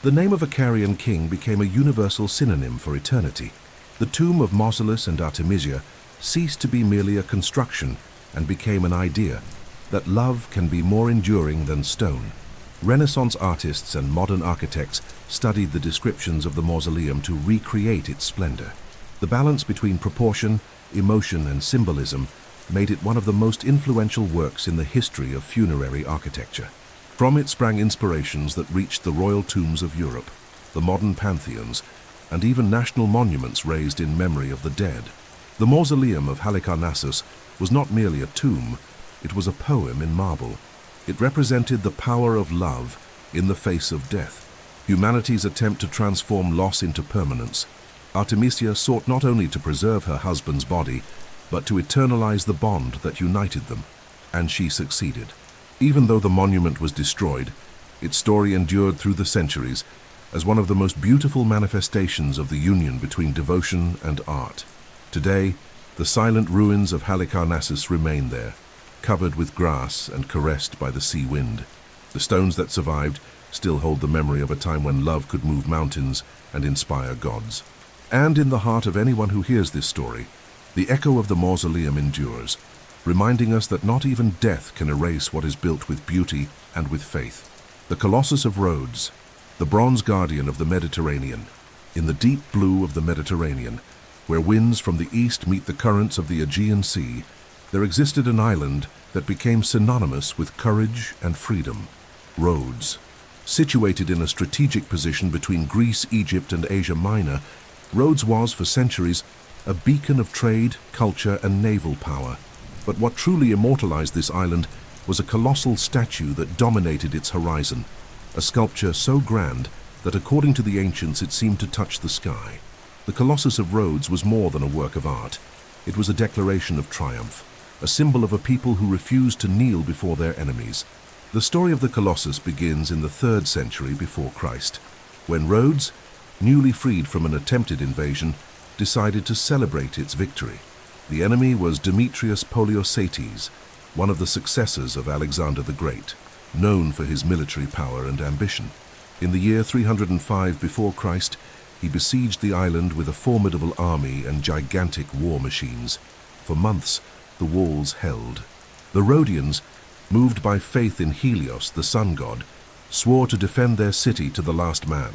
The name of a Carian king became a universal synonym for eternity. The tomb of Mausolus and Artemisia ceased to be merely a construction and became an idea that love can be more enduring than stone. Renaissance artists and modern architects studied the descriptions of the mausoleum to recreate its splendor. The balance between proportion, emotion, and symbolism made it one of the most influential works in the history of funerary architecture. From it sprang inspirations that reached the royal tombs of Europe, the modern pantheons, and even national monuments raised in memory of the dead. The mausoleum of Halicarnassus was not merely a tomb, it was a poem in marble. It represented the power of love in the face of death, humanity's attempt to transform loss into permanence. Artemisia sought not only to preserve her husband's body, but to eternalize the bond that united them, and she succeeded. Even though the monument was destroyed, its story endured through the centuries as one of the most beautiful manifestations of the union between devotion and art. Today, the silent ruins of Halicarnassus remain there, covered with grass and caressed by the sea wind. The stones that survived still hold the memory of a time when love could move mountains and inspire gods. And in the heart of anyone who hears this story, the echo of the mausoleum endures, reminding us that not even death can erase what is built with beauty and with faith. The Colossus of Rhodes, the bronze guardian of the Mediterranean. In the deep blue of the Mediterranean, where winds from the east meet the currents of the Aegean Sea, there existed an island that became synonymous with courage and freedom: Rhodes. Situated in a strategic position between Greece, Egypt, and Asia Minor, Rhodes was, for centuries, a beacon of trade, culture, and naval power. But what truly immortalized this island was a colossal statue that dominated its horizon, a sculpture so grand that according to the ancients it seemed to touch the sky. The Colossus of Rhodes was more than a work of art. It was a declaration of triumph, a symbol of a people who refused to kneel before their enemies. The story of the Colossus begins in the 3rd century before Christ. when Rhodes, newly freed from an attempted invasion, decided to celebrate its victory. The enemy was Demetrius Poliorcetes, one of the successors of Alexander the Great, known for his military power and ambition. In the year 305 before Christ, he besieged the island with a formidable army and gigantic war machines. For months, the walls held. The Rhodians, moved by faith in Helios, the sun god, swore to defend their city to the last man.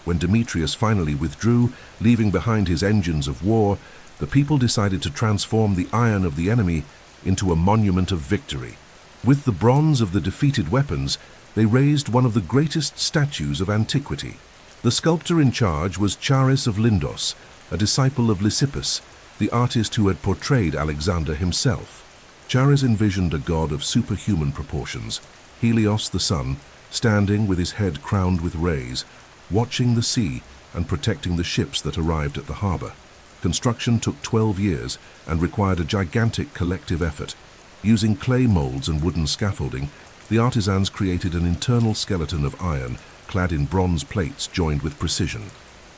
When Demetrius finally withdrew, leaving behind his engines of war, the people decided to transform the iron of the enemy into a monument of victory. With the bronze of the defeated weapons, they raised one of the greatest statues of antiquity. The sculptor in charge was Charis of Lindos, a disciple of Lysippus, the artist who had portrayed Alexander himself. Charis envisioned a god of superhuman proportions, Helios the sun, standing with his head crowned with rays, watching the sea and protecting the ships that arrived at the harbor. Construction took 12 years and required a gigantic collective effort. Using clay molds and wooden scaffolding, the artisans created an internal skeleton of iron clad in bronze plates joined with precision.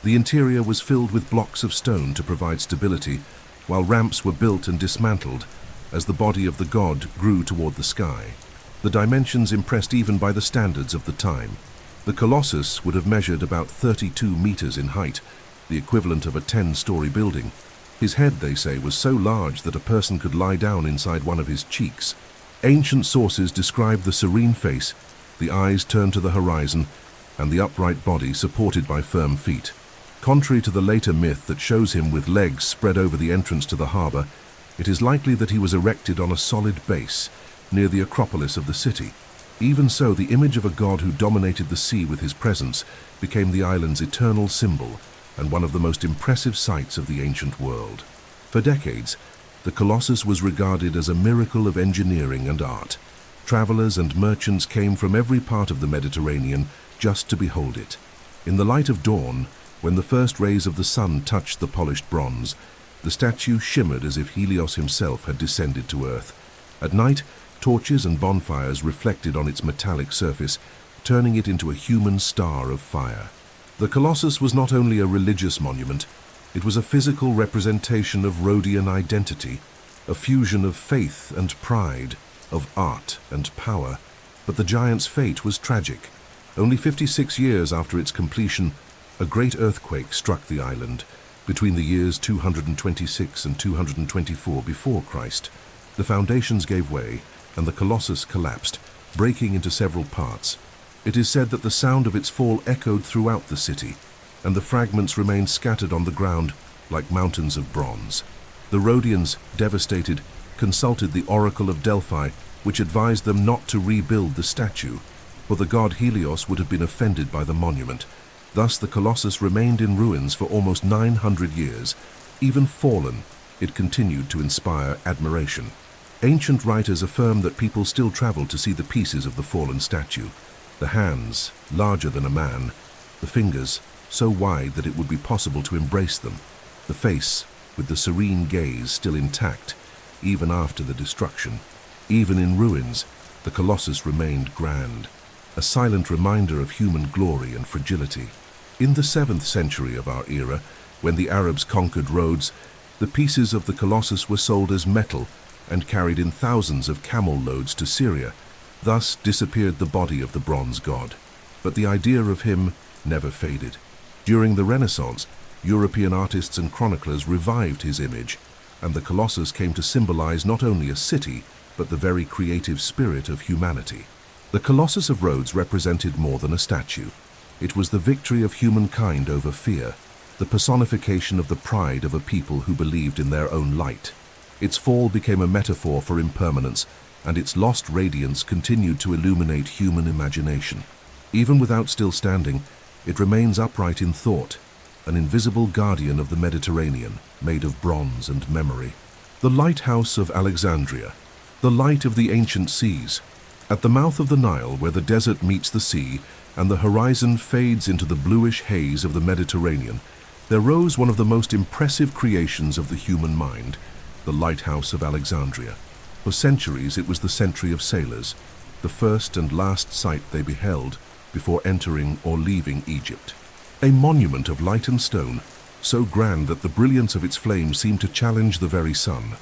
The interior was filled with blocks of stone to provide stability, while ramps were built and dismantled as the body of the god grew toward the sky. The dimensions impressed even by the standards of the time. The Colossus would have measured about 32 meters in height, the equivalent of a 10-story building. His head, they say, was so large that a person could lie down inside one of his cheeks. Ancient sources describe the serene face, the eyes turned to the horizon, and the upright body supported by firm feet. Contrary to the later myth that shows him with legs spread over the entrance to the harbor, it is likely that he was erected on a solid base near the Acropolis of the city. Even so, the image of a god who dominated the sea with his presence became the island's eternal symbol and one of the most impressive sights of the ancient world. For decades, the Colossus was regarded as a miracle of engineering and art. Travelers and merchants came from every part of the Mediterranean just to behold it. In the light of dawn, when the first rays of the sun touched the polished bronze, the statue shimmered as if Helios himself had descended to earth. At night, torches and bonfires reflected on its metallic surface, turning it into a human star of fire. The Colossus was not only a religious monument, it was a physical representation of Rhodian identity, a fusion of faith and pride, of art and power. But the giant's fate was tragic. Only 56 years after its completion, a great earthquake struck the island between the years 226 and 224 before Christ. The foundations gave way, and the Colossus collapsed, breaking into several parts. It is said that the sound of its fall echoed throughout the city, and the fragments remained scattered on the ground like mountains of bronze. The Rhodians, devastated, consulted the Oracle of Delphi, which advised them not to rebuild the statue, for the god Helios would have been offended by the monument. Thus the Colossus remained in ruins for almost 900 years. Even fallen, it continued to inspire admiration. Ancient writers affirm that people still travel to see the pieces of the fallen statue. The hands, larger than a man, the fingers, so wide that it would be possible to embrace them, the face, with the serene gaze still intact, even after the destruction. Even in ruins, the Colossus remained grand, a silent reminder of human glory and fragility. In the 7th century of our era, when the Arabs conquered Rhodes, the pieces of the Colossus were sold as metal and carried in thousands of camel loads to Syria. Thus disappeared the body of the bronze god. But the idea of him never faded. During the Renaissance, European artists and chroniclers revived his image, and the Colossus came to symbolize not only a city, but the very creative spirit of humanity. The Colossus of Rhodes represented more than a statue. It was the victory of humankind over fear, the personification of the pride of a people who believed in their own light. Its fall became a metaphor for impermanence, and its lost radiance continued to illuminate human imagination. Even without still standing, it remains upright in thought, an invisible guardian of the Mediterranean, made of bronze and memory. The Lighthouse of Alexandria, the light of the ancient seas. At the mouth of the Nile, where the desert meets the sea and the horizon fades into the bluish haze of the Mediterranean, there rose one of the most impressive creations of the human mind, the Lighthouse of Alexandria. For centuries it was the century of sailors, the first and last sight they beheld before entering or leaving Egypt. A monument of light and stone, so grand that the brilliance of its flame seemed to challenge the very sun.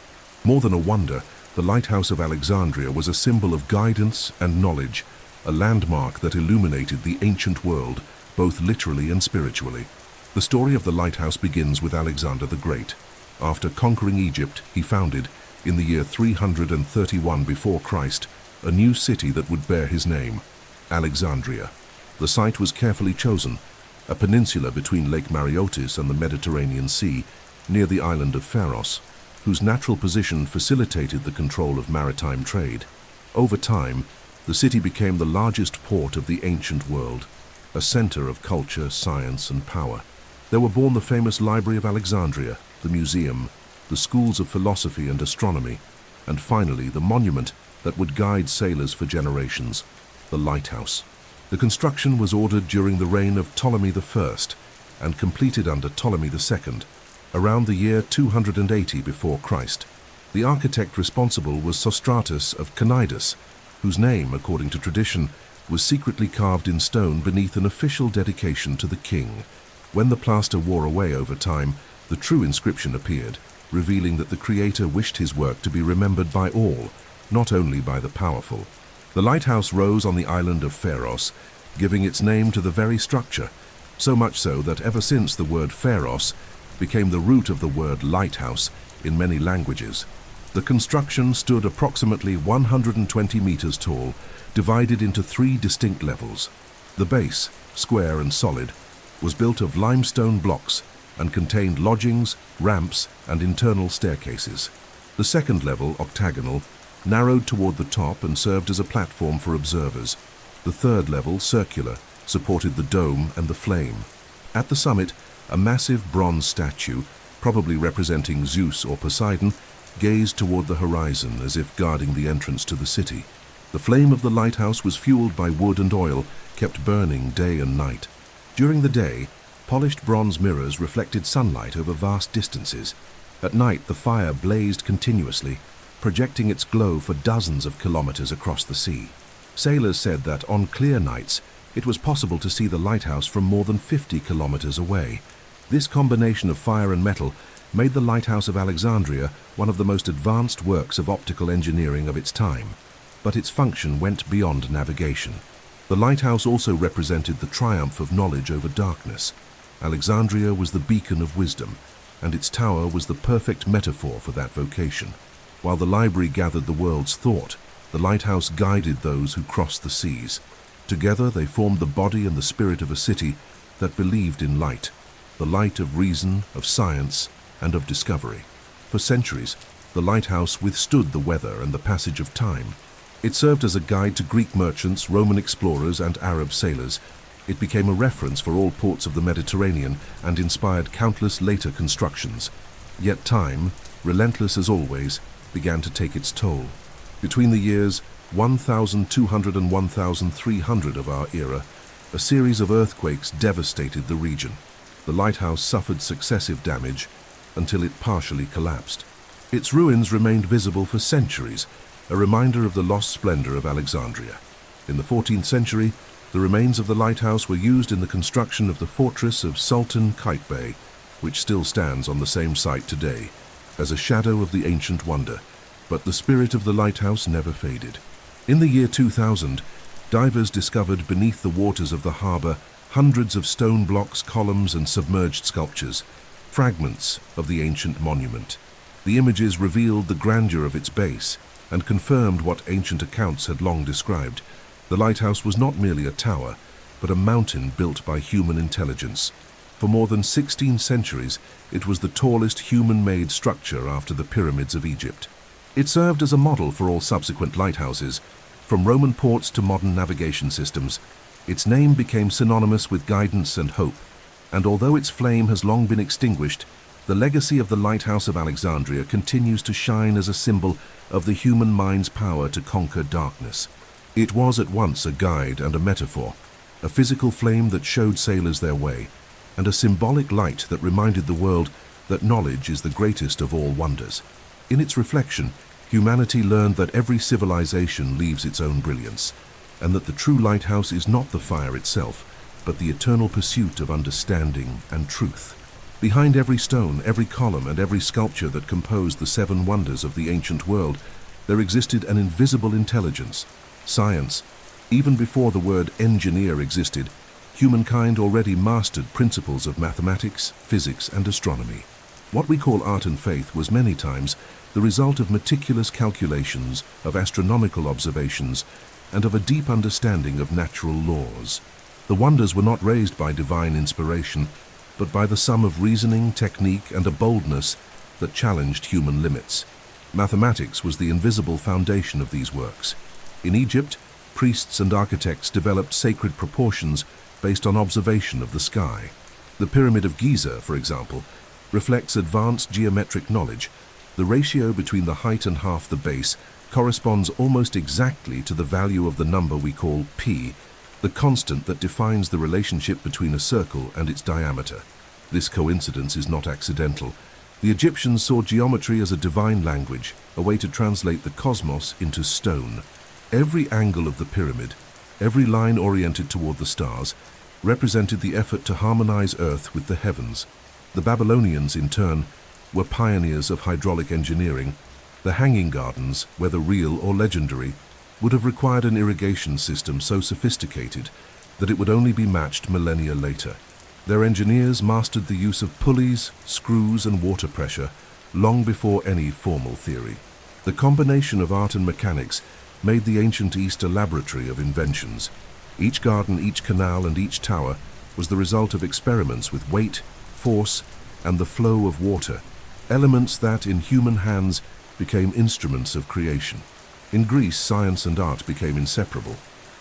More than a wonder, the Lighthouse of Alexandria was a symbol of guidance and knowledge, a landmark that illuminated the ancient world, both literally and spiritually. The story of the lighthouse begins with Alexander the Great. After conquering Egypt, he founded, in the year 331 before Christ, a new city that would bear his name, Alexandria. The site was carefully chosen, a peninsula between Lake Mareotis and the Mediterranean Sea, near the island of Pharos, whose natural position facilitated the control of maritime trade. Over time, the city became the largest port of the ancient world, a center of culture, science, and power. There were born the famous Library of Alexandria, the museum, the schools of philosophy and astronomy, and finally the monument that would guide sailors for generations, the lighthouse. The construction was ordered during the reign of Ptolemy I and completed under Ptolemy II, around the year 280 before Christ. The architect responsible was Sostratus of Cnidus, whose name, according to tradition, was secretly carved in stone beneath an official dedication to the king. When the plaster wore away over time, the true inscription appeared, revealing that the creator wished his work to be remembered by all, not only by the powerful. The lighthouse rose on the island of Pharos, giving its name to the very structure, so much so that ever since the word Pharos became the root of the word lighthouse in many languages. The construction stood approximately 120 meters tall, divided into 3 distinct levels. The base, square and solid, was built of limestone blocks and contained lodgings, ramps, and internal staircases. The second level, octagonal, narrowed toward the top and served as a platform for observers. The third level, circular, supported the dome and the flame. At the summit, a massive bronze statue, probably representing Zeus or Poseidon, gazed toward the horizon as if guarding the entrance to the city. The flame of the lighthouse was fueled by wood and oil, kept burning day and night. During the day, polished bronze mirrors reflected sunlight over vast distances. At night, the fire blazed continuously, projecting its glow for dozens of kilometers across the sea. Sailors said that on clear nights, it was possible to see the lighthouse from more than 50 kilometers away. This combination of fire and metal made the Lighthouse of Alexandria one of the most advanced works of optical engineering of its time. But its function went beyond navigation. The lighthouse also represented the triumph of knowledge over darkness. Alexandria was the beacon of wisdom, and its tower was the perfect metaphor for that vocation. While the library gathered the world's thought, the lighthouse guided those who crossed the seas. Together they formed the body and the spirit of a city that believed in light, the light of reason, of science, and of discovery. For centuries, the lighthouse withstood the weather and the passage of time. It served as a guide to Greek merchants, Roman explorers, and Arab sailors. It became a reference for all ports of the Mediterranean and inspired countless later constructions. Yet time, relentless as always, began to take its toll. Between the years 1200 and 1300 of our era, a series of earthquakes devastated the region. The lighthouse suffered successive damage until it partially collapsed. Its ruins remained visible for centuries, a reminder of the lost splendor of Alexandria. In the 14th century, the remains of the lighthouse were used in the construction of the fortress of Sultan Qaitbay, which still stands on the same site today, as a shadow of the ancient wonder. But the spirit of the lighthouse never faded. In the year 2000, divers discovered beneath the waters of the harbor hundreds of stone blocks, columns, and submerged sculptures, fragments of the ancient monument. The images revealed the grandeur of its base and confirmed what ancient accounts had long described. The lighthouse was not merely a tower, but a mountain built by human intelligence. For more than 16 centuries, it was the tallest human-made structure after the pyramids of Egypt. It served as a model for all subsequent lighthouses, from Roman ports to modern navigation systems. Its name became synonymous with guidance and hope, and although its flame has long been extinguished, the legacy of the Lighthouse of Alexandria continues to shine as a symbol of the human mind's power to conquer darkness. It was at once a guide and a metaphor, a physical flame that showed sailors their way, and a symbolic light that reminded the world that knowledge is the greatest of all wonders. In its reflection, humanity learned that every civilization leaves its own brilliance, and that the true lighthouse is not the fire itself, but the eternal pursuit of understanding and truth. Behind every stone, every column, and every sculpture that composed the seven wonders of the ancient world, there existed an invisible intelligence, science. Even before the word engineer existed, humankind already mastered principles of mathematics, physics, and astronomy. What we call art and faith was many times the result of meticulous calculations, of astronomical observations, and of a deep understanding of natural laws. The wonders were not raised by divine inspiration, but by the sum of reasoning, technique, and a boldness that challenged human limits. Mathematics was the invisible foundation of these works. In Egypt, priests and architects developed sacred proportions based on observation of the sky. The Pyramid of Giza, for example, reflects advanced geometric knowledge. The ratio between the height and half the base corresponds almost exactly to the value of the number we call p, the constant that defines the relationship between a circle and its diameter. This coincidence is not accidental. The Egyptians saw geometry as a divine language, a way to translate the cosmos into stone. Every angle of the pyramid, every line oriented toward the stars, represented the effort to harmonize Earth with the heavens. The Babylonians, in turn, were pioneers of hydraulic engineering. The Hanging Gardens, whether real or legendary, would have required an irrigation system so sophisticated that it would only be matched millennia later. Their engineers mastered the use of pulleys, screws, and water pressure long before any formal theory. The combination of art and mechanics made the ancient East a laboratory of inventions. Each garden, each canal, and each tower was the result of experiments with weight, force, and the flow of water, elements that, in human hands, became instruments of creation. In Greece, science and art became inseparable.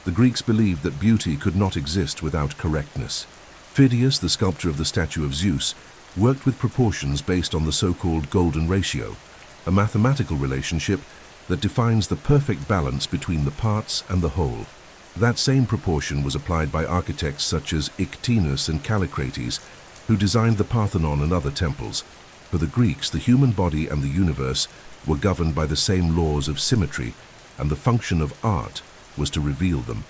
The Greeks believed that beauty could not exist without correctness. Phidias, the sculptor of the statue of Zeus, worked with proportions based on the so-called golden ratio, a mathematical relationship that defines the perfect balance between the parts and the whole. That same proportion was applied by architects such as Ictinus and Callicrates, who designed the Parthenon and other temples. For the Greeks, the human body and the universe were governed by the same laws of symmetry, and the function of art was to reveal them.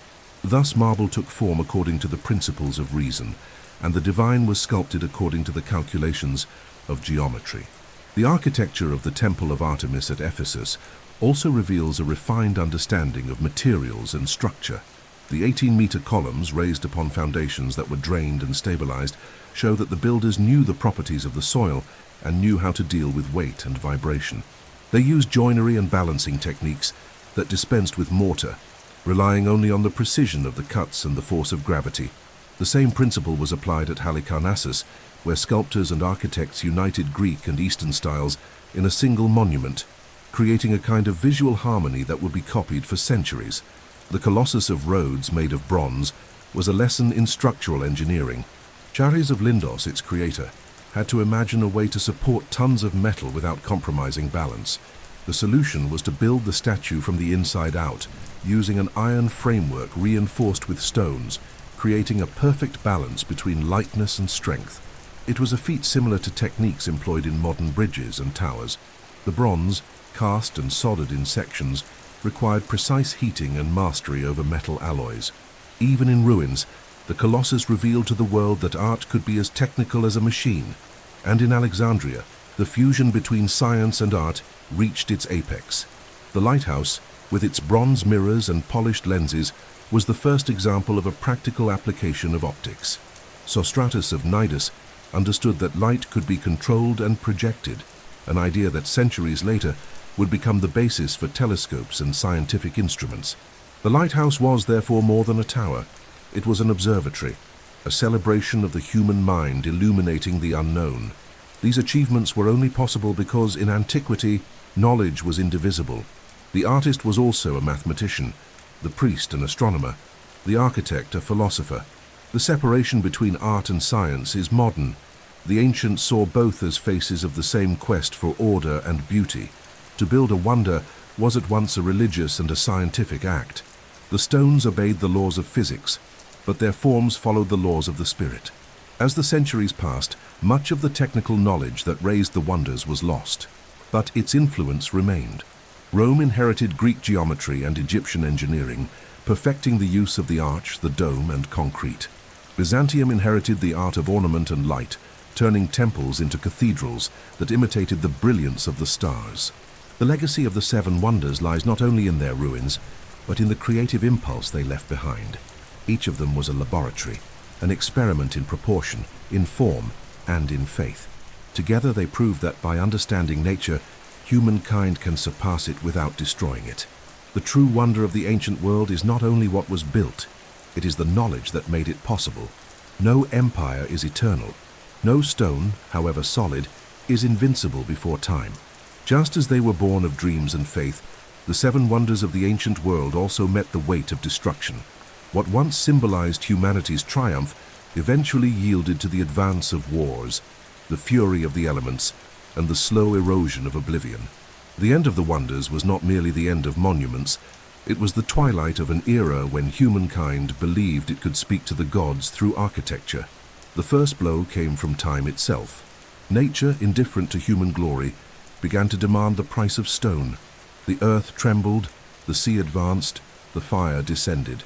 Thus marble took form according to the principles of reason, and the divine was sculpted according to the calculations of geometry. The architecture of the Temple of Artemis at Ephesus also reveals a refined understanding of materials and structure. The 18-meter columns, raised upon foundations that were drained and stabilized, show that the builders knew the properties of the soil and knew how to deal with weight and vibration. They used joinery and balancing techniques that dispensed with mortar, relying only on the precision of the cuts and the force of gravity. The same principle was applied at Halicarnassus, where sculptors and architects united Greek and Eastern styles in a single monument, creating a kind of visual harmony that would be copied for centuries. The Colossus of Rhodes, made of bronze, was a lesson in structural engineering. Chares of Lindos, its creator, had to imagine a way to support tons of metal without compromising balance. The solution was to build the statue from the inside out, using an iron framework reinforced with stones, creating a perfect balance between lightness and strength. It was a feat similar to techniques employed in modern bridges and towers. The bronze, cast and soldered in sections, required precise heating and mastery over metal alloys. Even in ruins, the Colossus revealed to the world that art could be as technical as a machine. And in Alexandria, the fusion between science and art reached its apex. The lighthouse, with its bronze mirrors and polished lenses, was the first example of a practical application of optics. Sostratus of Cnidus understood that light could be controlled and projected, an idea that centuries later would become the basis for telescopes and scientific instruments. The lighthouse was therefore more than a tower. It was an observatory, a celebration of the human mind illuminating the unknown. These achievements were only possible because in antiquity, knowledge was indivisible. The artist was also a mathematician, the priest an astronomer, the architect a philosopher. The separation between art and science is modern. The ancients saw both as faces of the same quest for order and beauty. To build a wonder was at once a religious and a scientific act. The stones obeyed the laws of physics, but their forms followed the laws of the spirit. As the centuries passed, much of the technical knowledge that raised the wonders was lost, but its influence remained. Rome inherited Greek geometry and Egyptian engineering, perfecting the use of the arch, the dome, and concrete. Byzantium inherited the art of ornament and light, turning temples into cathedrals that imitated the brilliance of the stars. The legacy of the Seven Wonders lies not only in their ruins, but in the creative impulse they left behind. Each of them was a laboratory, an experiment in proportion, in form, and in faith. Together they proved that by understanding nature, humankind can surpass it without destroying it. The true wonder of the ancient world is not only what was built, it is the knowledge that made it possible. No empire is eternal. No stone, however solid, is invincible before time. Just as they were born of dreams and faith, the seven wonders of the ancient world also met the weight of destruction. What once symbolized humanity's triumph eventually yielded to the advance of wars, the fury of the elements, and the slow erosion of oblivion. The end of the wonders was not merely the end of monuments, it was the twilight of an era when humankind believed it could speak to the gods through architecture. The first blow came from time itself. Nature, indifferent to human glory, began to demand the price of stone. The earth trembled, the sea advanced, the fire descended.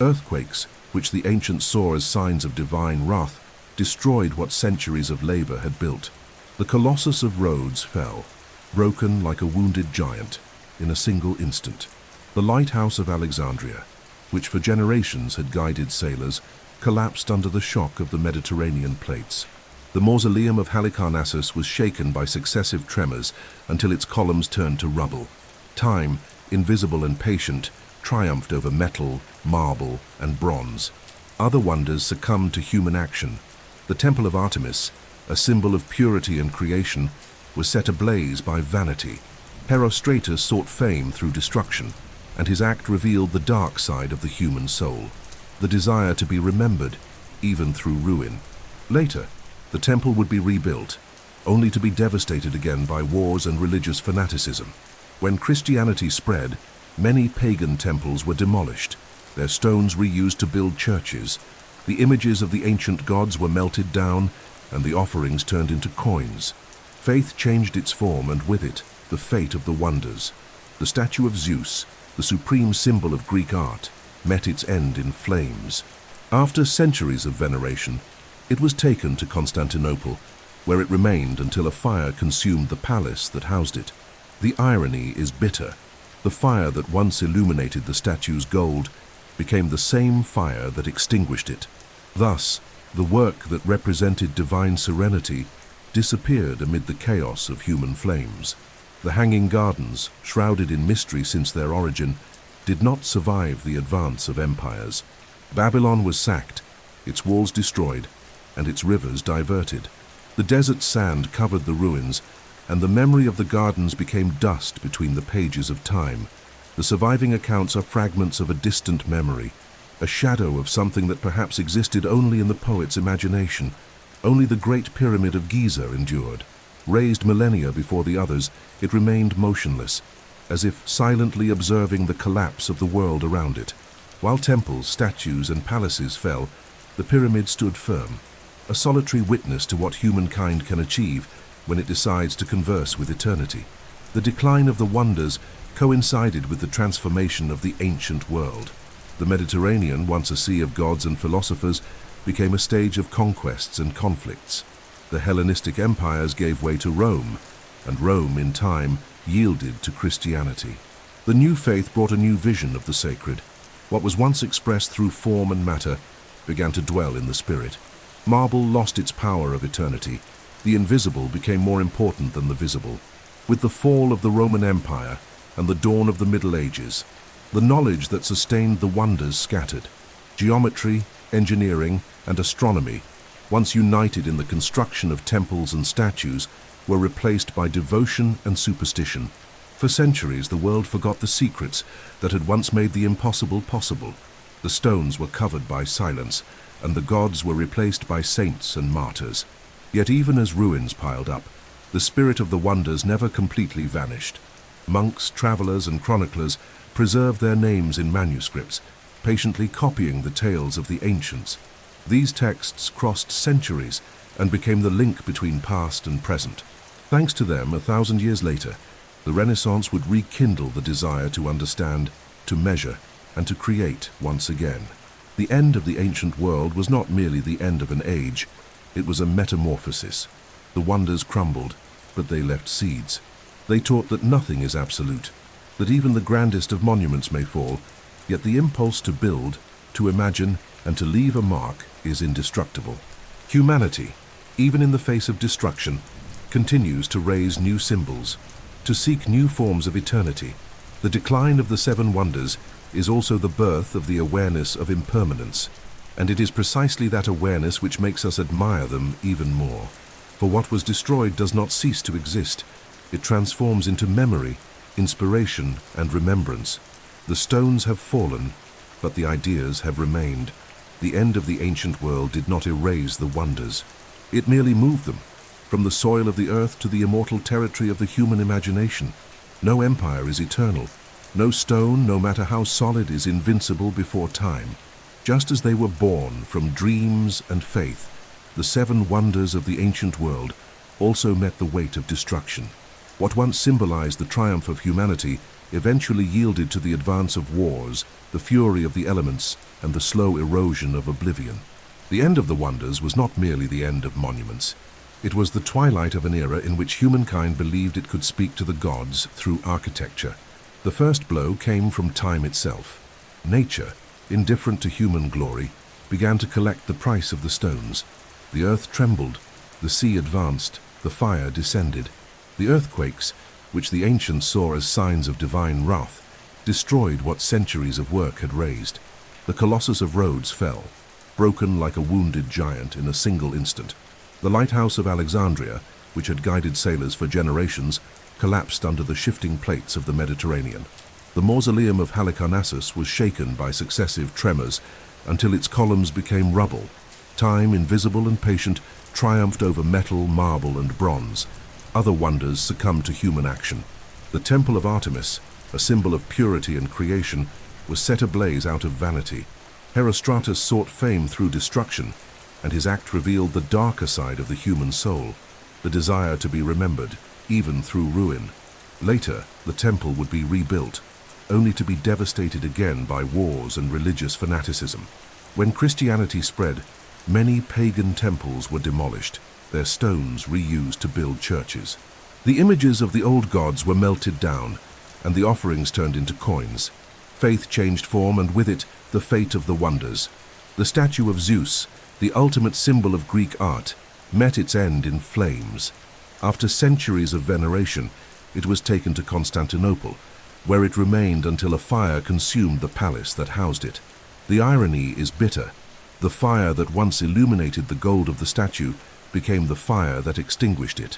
Earthquakes, which the ancients saw as signs of divine wrath, destroyed what centuries of labor had built. The Colossus of Rhodes fell, broken like a wounded giant, in a single instant. The Lighthouse of Alexandria, which for generations had guided sailors, collapsed under the shock of the Mediterranean plates. The mausoleum of Halicarnassus was shaken by successive tremors until its columns turned to rubble. Time, invisible and patient, triumphed over metal, marble, and bronze. Other wonders succumbed to human action. The Temple of Artemis, a symbol of purity and creation, was set ablaze by vanity. Herostratus sought fame through destruction, and his act revealed the dark side of the human soul, the desire to be remembered, even through ruin. Later, the temple would be rebuilt, only to be devastated again by wars and religious fanaticism. When Christianity spread, many pagan temples were demolished, their stones reused to build churches. The images of the ancient gods were melted down, and the offerings turned into coins. Faith changed its form, and with it, the fate of the wonders. The statue of Zeus, the supreme symbol of Greek art, met its end in flames. After centuries of veneration, it was taken to Constantinople, where it remained until a fire consumed the palace that housed it. The irony is bitter. The fire that once illuminated the statue's gold became the same fire that extinguished it. Thus, the work that represented divine serenity disappeared amid the chaos of human flames. The Hanging Gardens, shrouded in mystery since their origin, did not survive the advance of empires. Babylon was sacked, its walls destroyed, and its rivers diverted. The desert sand covered the ruins, and the memory of the gardens became dust between the pages of time. The surviving accounts are fragments of a distant memory, a shadow of something that perhaps existed only in the poet's imagination. Only the Great Pyramid of Giza endured. Raised millennia before the others, it remained motionless, as if silently observing the collapse of the world around it. While temples, statues, and palaces fell, the pyramid stood firm, a solitary witness to what humankind can achieve when it decides to converse with eternity. The decline of the wonders coincided with the transformation of the ancient world. The Mediterranean, once a sea of gods and philosophers, became a stage of conquests and conflicts. The Hellenistic empires gave way to Rome, and Rome, in time, yielded to Christianity. The new faith brought a new vision of the sacred. What was once expressed through form and matter began to dwell in the spirit. Marble lost its power of eternity. The invisible became more important than the visible. With the fall of the Roman Empire and the dawn of the Middle Ages, the knowledge that sustained the wonders scattered. Geometry, engineering, and astronomy, once united in the construction of temples and statues, were replaced by devotion and superstition. For centuries, the world forgot the secrets that had once made the impossible possible. The stones were covered by silence, and the gods were replaced by saints and martyrs. Yet even as ruins piled up, the spirit of the wonders never completely vanished. Monks, travelers, and chroniclers preserved their names in manuscripts, patiently copying the tales of the ancients. These texts crossed centuries and became the link between past and present. Thanks to them, 1,000 years later, the Renaissance would rekindle the desire to understand, to measure, and to create once again. The end of the ancient world was not merely the end of an age, it was a metamorphosis. The wonders crumbled, but they left seeds. They taught that nothing is absolute, that even the grandest of monuments may fall, yet the impulse to build, to imagine, and to leave a mark is indestructible. Humanity, even in the face of destruction, continues to raise new symbols, to seek new forms of eternity. The decline of the seven wonders is also the birth of the awareness of impermanence, and it is precisely that awareness which makes us admire them even more. For what was destroyed does not cease to exist. It transforms into memory, inspiration, and remembrance. The stones have fallen, but the ideas have remained. The end of the ancient world did not erase the wonders. It merely moved them from the soil of the earth to the immortal territory of the human imagination. No empire is eternal. No stone, no matter how solid, is invincible before time. Just as they were born from dreams and faith, the seven wonders of the ancient world also met the weight of destruction. What once symbolized the triumph of humanity eventually yielded to the advance of wars, the fury of the elements, and the slow erosion of oblivion. The end of the wonders was not merely the end of monuments. It was the twilight of an era in which humankind believed it could speak to the gods through architecture. The first blow came from time itself. Nature, indifferent to human glory, began to collect the price of the stones. The earth trembled, the sea advanced, the fire descended. The earthquakes, which the ancients saw as signs of divine wrath, destroyed what centuries of work had raised. The Colossus of Rhodes fell, broken like a wounded giant in a single instant. The Lighthouse of Alexandria, which had guided sailors for generations, collapsed under the shifting plates of the Mediterranean. The mausoleum of Halicarnassus was shaken by successive tremors until its columns became rubble. Time, invisible and patient, triumphed over metal, marble, and bronze. Other wonders succumbed to human action. The Temple of Artemis, a symbol of purity and creation, was set ablaze out of vanity. Herostratus sought fame through destruction, and his act revealed the darker side of the human soul, the desire to be remembered, even through ruin. Later, the temple would be rebuilt, only to be devastated again by wars and religious fanaticism. When Christianity spread, many pagan temples were demolished, their stones reused to build churches. The images of the old gods were melted down, and the offerings turned into coins. Faith changed form, and with it, the fate of the wonders. The statue of Zeus, the ultimate symbol of Greek art, met its end in flames. After centuries of veneration, it was taken to Constantinople, where it remained until a fire consumed the palace that housed it. The irony is bitter. The fire that once illuminated the gold of the statue became the fire that extinguished it.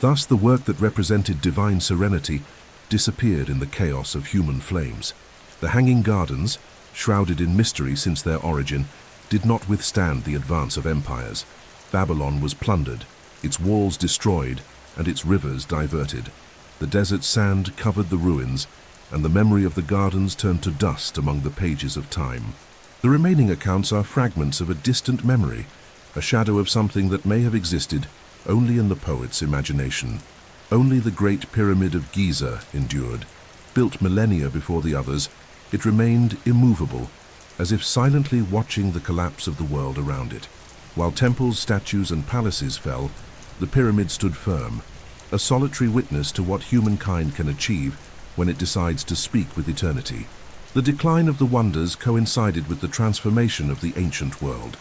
Thus, the work that represented divine serenity disappeared in the chaos of human flames. The Hanging Gardens, shrouded in mystery since their origin, did not withstand the advance of empires. Babylon was plundered, its walls destroyed, and its rivers diverted. The desert sand covered the ruins, and the memory of the gardens turned to dust among the pages of time. The remaining accounts are fragments of a distant memory, a shadow of something that may have existed only in the poet's imagination. Only the Great Pyramid of Giza endured. Built millennia before the others, it remained immovable, as if silently watching the collapse of the world around it. While temples, statues, and palaces fell, the pyramid stood firm, a solitary witness to what humankind can achieve when it decides to speak with eternity. The decline of the wonders coincided with the transformation of the ancient world.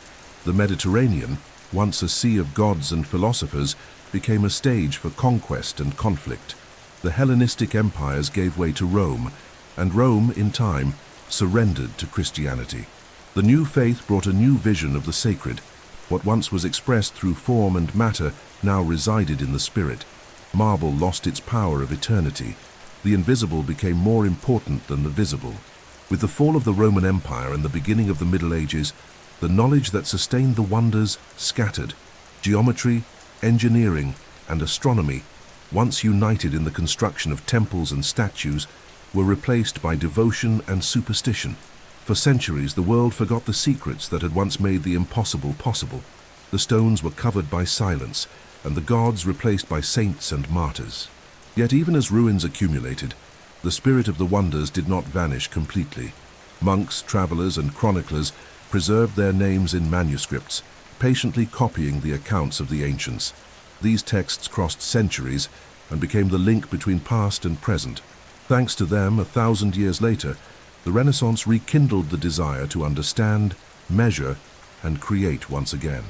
The Mediterranean, once a sea of gods and philosophers, became a stage for conquest and conflict. The Hellenistic empires gave way to Rome, and Rome, in time, surrendered to Christianity. The new faith brought a new vision of the sacred. What once was expressed through form and matter now resided in the spirit. Marble lost its power of eternity. The invisible became more important than the visible. With the fall of the Roman Empire and the beginning of the Middle Ages, the knowledge that sustained the wonders scattered. Geometry, engineering, and astronomy, once united in the construction of temples and statues, were replaced by devotion and superstition. For centuries, the world forgot the secrets that had once made the impossible possible. The stones were covered by silence, and the gods replaced by saints and martyrs. Yet even as ruins accumulated, the spirit of the wonders did not vanish completely. Monks, travelers, and chroniclers preserved their names in manuscripts, patiently copying the accounts of the ancients. These texts crossed centuries and became the link between past and present. Thanks to them, 1,000 years later, the Renaissance rekindled the desire to understand, measure, and create once again.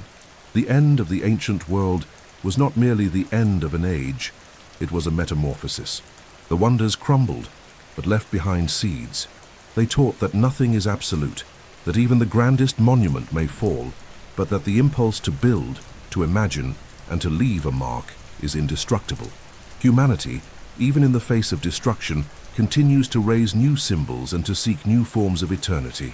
The end of the ancient world was not merely the end of an age, it was a metamorphosis. The wonders crumbled, but left behind seeds. They taught that nothing is absolute, that even the grandest monument may fall, but that the impulse to build, to imagine, and to leave a mark is indestructible. Humanity, even in the face of destruction, continues to raise new symbols and to seek new forms of eternity.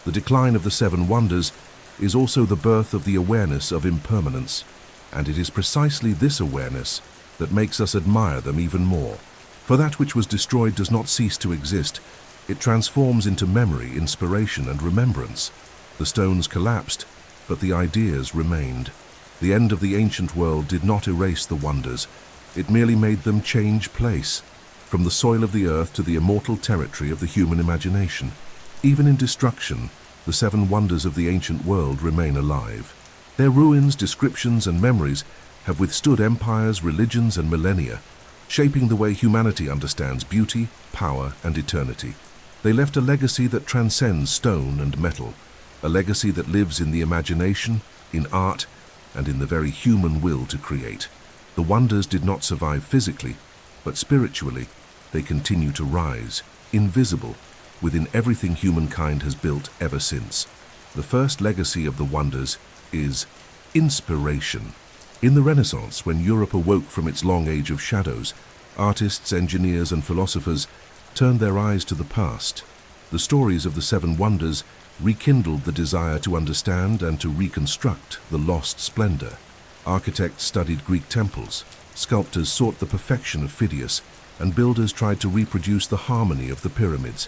The decline of the seven wonders is also the birth of the awareness of impermanence, and it is precisely this awareness that makes us admire them even more. For that which was destroyed does not cease to exist. It transforms into memory, inspiration, and remembrance. The stones collapsed, but the ideas remained. The end of the ancient world did not erase the wonders. It merely made them change place, from the soil of the earth to the immortal territory of the human imagination. Even in destruction, the seven wonders of the ancient world remain alive. Their ruins, descriptions, and memories have withstood empires, religions, and millennia, shaping the way humanity understands beauty, power, and eternity. They left a legacy that transcends stone and metal, a legacy that lives in the imagination, in art, and in the very human will to create. The wonders did not survive physically, but spiritually, they continue to rise, invisible, within everything humankind has built ever since. The first legacy of the wonders is inspiration. In the Renaissance, when Europe awoke from its long age of shadows, artists, engineers, and philosophers turned their eyes to the past. The stories of the seven wonders rekindled the desire to understand and to reconstruct the lost splendor. Architects studied Greek temples, sculptors sought the perfection of Phidias, and builders tried to reproduce the harmony of the pyramids.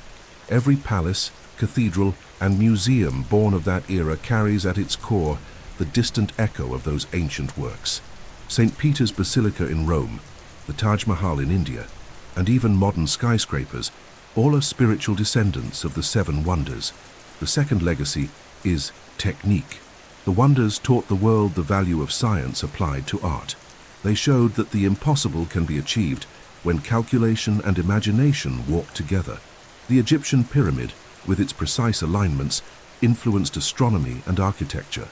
Every palace, cathedral, and museum born of that era carries at its core the distant echo of those ancient works. St. Peter's Basilica in Rome, the Taj Mahal in India, and even modern skyscrapers, all are spiritual descendants of the seven wonders. The second legacy is technique. The wonders taught the world the value of science applied to art. They showed that the impossible can be achieved when calculation and imagination walk together. The Egyptian pyramid, with its precise alignments, influenced astronomy and architecture.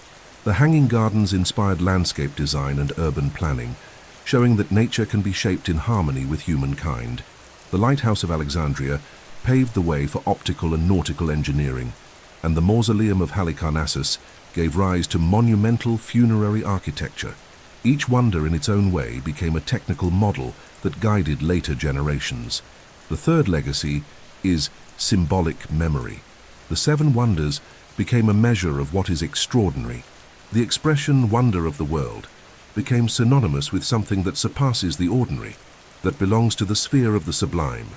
The Hanging Gardens inspired landscape design and urban planning, showing that nature can be shaped in harmony with humankind. The Lighthouse of Alexandria paved the way for optical and nautical engineering, and the Mausoleum of Halicarnassus gave rise to monumental funerary architecture. Each wonder in its own way became a technical model that guided later generations. The third legacy is symbolic memory. The seven wonders became a measure of what is extraordinary. The expression wonder of the world became synonymous with something that surpasses the ordinary, that belongs to the sphere of the sublime.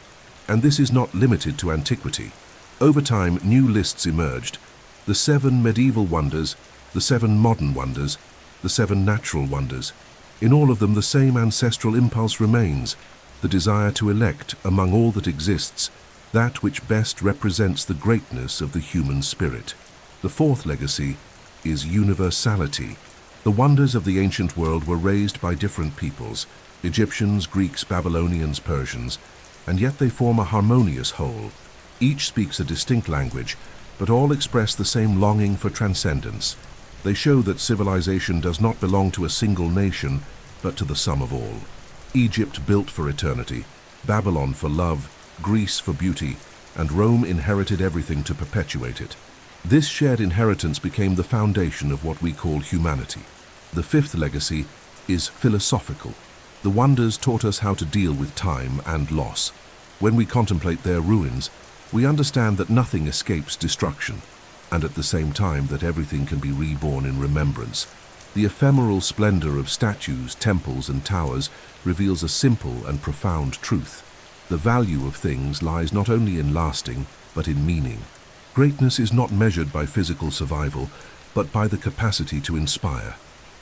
And this is not limited to antiquity. Over time, new lists emerged: the seven medieval wonders, the seven modern wonders, the seven natural wonders. In all of them, the same ancestral impulse remains, the desire to elect among all that exists that which best represents the greatness of the human spirit. The fourth legacy is universality. The wonders of the ancient world were raised by different peoples, Egyptians, Greeks, Babylonians, Persians, and yet they form a harmonious whole. Each speaks a distinct language, but all express the same longing for transcendence. They show that civilization does not belong to a single nation, but to the sum of all. Egypt built for eternity, Babylon for love, Greece for beauty, and Rome inherited everything to perpetuate it. This shared inheritance became the foundation of what we call humanity. The fifth legacy is philosophical. The wonders taught us how to deal with time and loss. When we contemplate their ruins, we understand that nothing escapes destruction, and at the same time that everything can be reborn in remembrance. The ephemeral splendor of statues, temples, and towers reveals a simple and profound truth. The value of things lies not only in lasting, but in meaning. Greatness is not measured by physical survival, but by the capacity to inspire.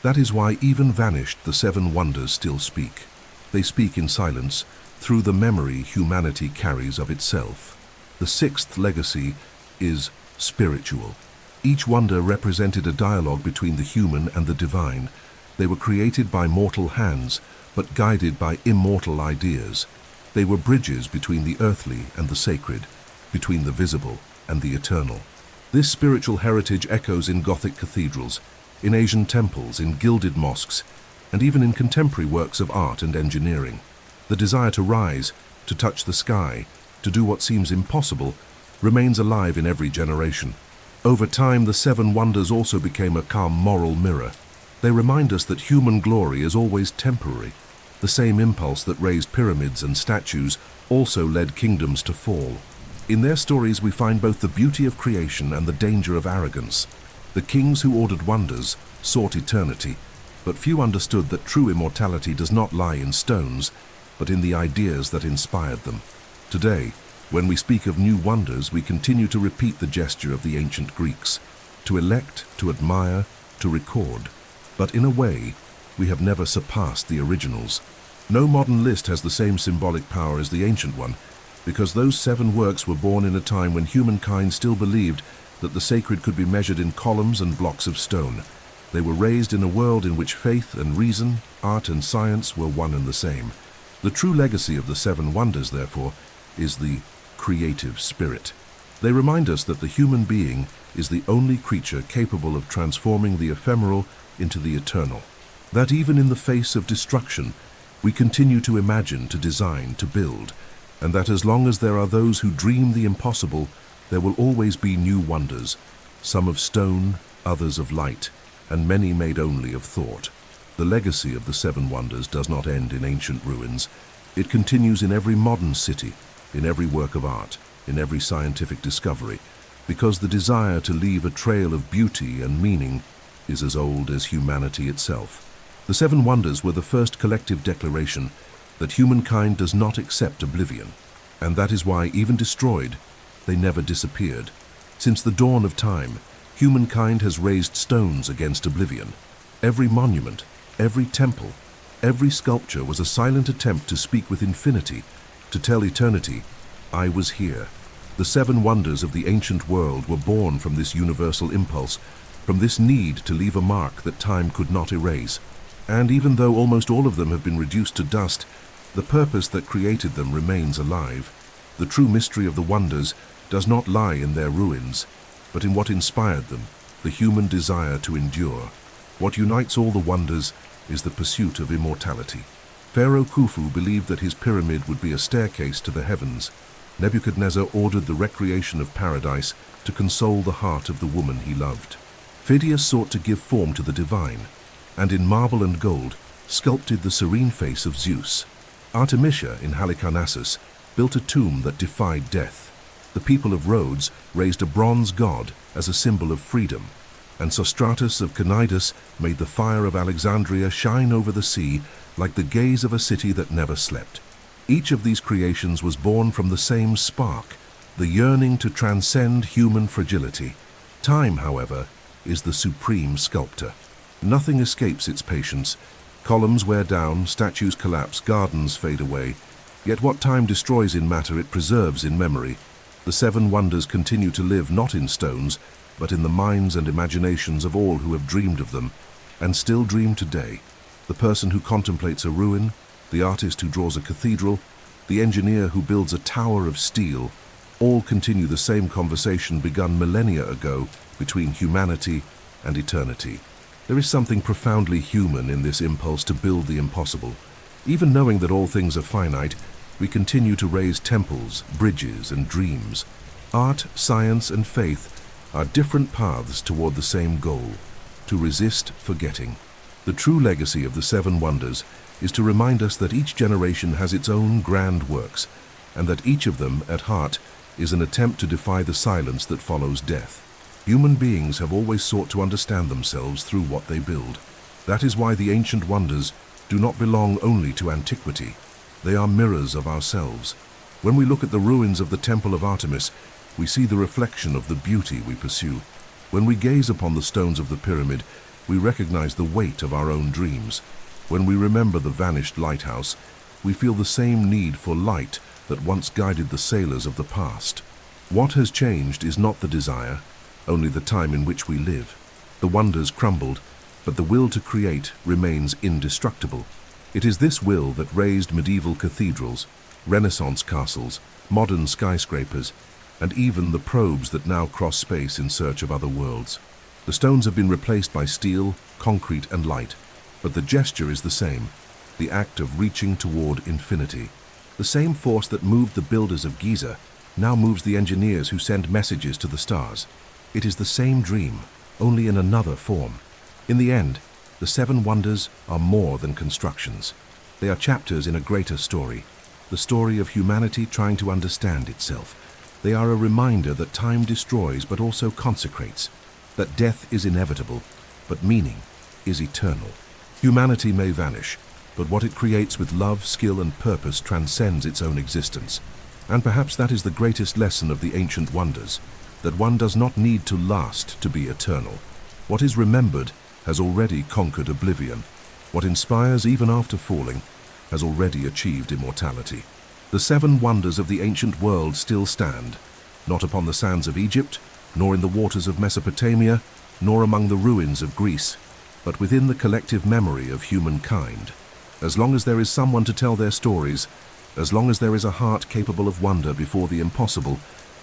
That is why, even vanished, the seven wonders still speak. They speak in silence, through the memory humanity carries of itself. The sixth legacy is spiritual. Each wonder represented a dialogue between the human and the divine. They were created by mortal hands, but guided by immortal ideas. They were bridges between the earthly and the sacred, between the visible and the eternal. This spiritual heritage echoes in Gothic cathedrals, in Asian temples, in gilded mosques, and even in contemporary works of art and engineering. The desire to rise, to touch the sky, to do what seems impossible, remains alive in every generation. Over time, the seven wonders also became a calm moral mirror. They remind us that human glory is always temporary. The same impulse that raised pyramids and statues also led kingdoms to fall. In their stories, we find both the beauty of creation and the danger of arrogance. The kings who ordered wonders sought eternity, but few understood that true immortality does not lie in stones, but in the ideas that inspired them. Today, when we speak of new wonders, we continue to repeat the gesture of the ancient Greeks, to elect, to admire, to record. But in a way, we have never surpassed the originals. No modern list has the same symbolic power as the ancient one, because those seven works were born in a time when humankind still believed that the sacred could be measured in columns and blocks of stone. They were raised in a world in which faith and reason, art and science were one and the same. The true legacy of the seven wonders, therefore, is the creative spirit. They remind us that the human being is the only creature capable of transforming the ephemeral into the eternal. That even in the face of destruction, we continue to imagine, to design, to build, and that as long as there are those who dream the impossible, there will always be new wonders, some of stone, others of light, and many made only of thought. The legacy of the seven wonders does not end in ancient ruins. It continues in every modern city, in every work of art, in every scientific discovery, because the desire to leave a trail of beauty and meaning is as old as humanity itself. The seven wonders were the first collective declaration that humankind does not accept oblivion, and that is why, even destroyed, they never disappeared. Since the dawn of time, humankind has raised stones against oblivion. Every monument, every temple, every sculpture was a silent attempt to speak with infinity, to tell eternity, I was here. The seven wonders of the ancient world were born from this universal impulse, from this need to leave a mark that time could not erase. And even though almost all of them have been reduced to dust, the purpose that created them remains alive. The true mystery of the wonders does not lie in their ruins, but in what inspired them, the human desire to endure. What unites all the wonders is the pursuit of immortality. Pharaoh Khufu believed that his pyramid would be a staircase to the heavens. Nebuchadnezzar ordered the recreation of paradise to console the heart of the woman he loved. Phidias sought to give form to the divine, and in marble and gold sculpted the serene face of Zeus. Artemisia in Halicarnassus built a tomb that defied death. The people of Rhodes raised a bronze god as a symbol of freedom, and Sostratus of Cnidus made the fire of Alexandria shine over the sea like the gaze of a city that never slept. Each of these creations was born from the same spark, the yearning to transcend human fragility. Time, however, is the supreme sculptor. Nothing escapes its patience. Columns wear down, statues collapse, gardens fade away. Yet what time destroys in matter, it preserves in memory. The seven wonders continue to live not in stones, but in the minds and imaginations of all who have dreamed of them, and still dream today. The person who contemplates a ruin, the artist who draws a cathedral, the engineer who builds a tower of steel, all continue the same conversation begun millennia ago between humanity and eternity. There is something profoundly human in this impulse to build the impossible. Even knowing that all things are finite, we continue to raise temples, bridges, and dreams. Art, science, and faith are different paths toward the same goal, to resist forgetting. The true legacy of the seven wonders is to remind us that each generation has its own grand works, and that each of them, at heart, is an attempt to defy the silence that follows death. Human beings have always sought to understand themselves through what they build. That is why the ancient wonders do not belong only to antiquity. They are mirrors of ourselves. When we look at the ruins of the Temple of Artemis, we see the reflection of the beauty we pursue. When we gaze upon the stones of the pyramid, we recognize the weight of our own dreams. When we remember the vanished lighthouse, we feel the same need for light that once guided the sailors of the past. What has changed is not the desire, only the time in which we live. The wonders crumbled, but the will to create remains indestructible. It is this will that raised medieval cathedrals, Renaissance castles, modern skyscrapers, and even the probes that now cross space in search of other worlds. The stones have been replaced by steel, concrete, and light, but the gesture is the same, the act of reaching toward infinity. The same force that moved the builders of Giza now moves the engineers who send messages to the stars. It is the same dream, only in another form. In the end, the seven wonders are more than constructions. They are chapters in a greater story, the story of humanity trying to understand itself. They are a reminder that time destroys but also consecrates, that death is inevitable, but meaning is eternal. Humanity may vanish, but what it creates with love, skill, and purpose transcends its own existence. And perhaps that is the greatest lesson of the ancient wonders, that one does not need to last to be eternal. What is remembered has already conquered oblivion. What inspires even after falling has already achieved immortality. The seven wonders of the ancient world still stand, not upon the sands of Egypt, nor in the waters of Mesopotamia, nor among the ruins of Greece, but within the collective memory of humankind. As long as there is someone to tell their stories, as long as there is a heart capable of wonder before the impossible,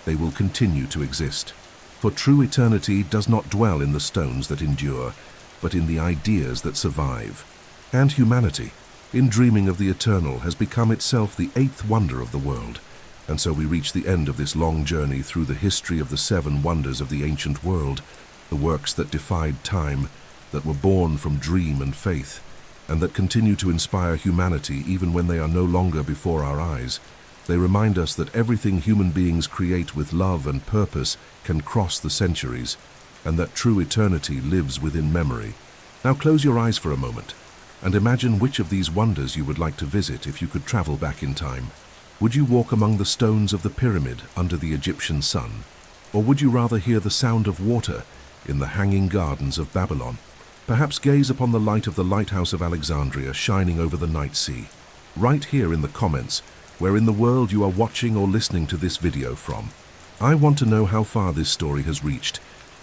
they will continue to exist. For true eternity does not dwell in the stones that endure, but in the ideas that survive. And humanity, in dreaming of the eternal, has become itself the eighth wonder of the world. And so we reach the end of this long journey through the history of the seven wonders of the ancient world, the works that defied time, that were born from dream and faith, and that continue to inspire humanity even when they are no longer before our eyes. They remind us that everything human beings create with love and purpose can cross the centuries, and that true eternity lives within memory. Now close your eyes for a moment, and imagine which of these wonders you would like to visit if you could travel back in time. Would you walk among the stones of the pyramid under the Egyptian sun? Or would you rather hear the sound of water in the hanging gardens of Babylon? Perhaps gaze upon the light of the Lighthouse of Alexandria shining over the night sea. Write here in the comments where in the world you are watching or listening to this video from. I want to know how far this story has reached,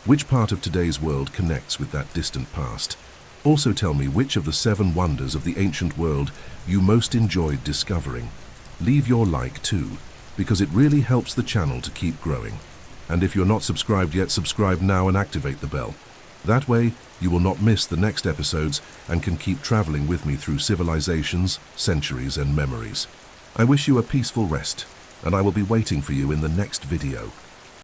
which part of today's world connects with that distant past. Also tell me which of the seven wonders of the ancient world you most enjoyed discovering. Leave your like too, because it really helps the channel to keep growing. And if you're not subscribed yet, subscribe now and activate the bell. That way, you will not miss the next episodes and can keep traveling with me through civilizations, centuries, and memories. I wish you a peaceful rest, and I will be waiting for you in the next video.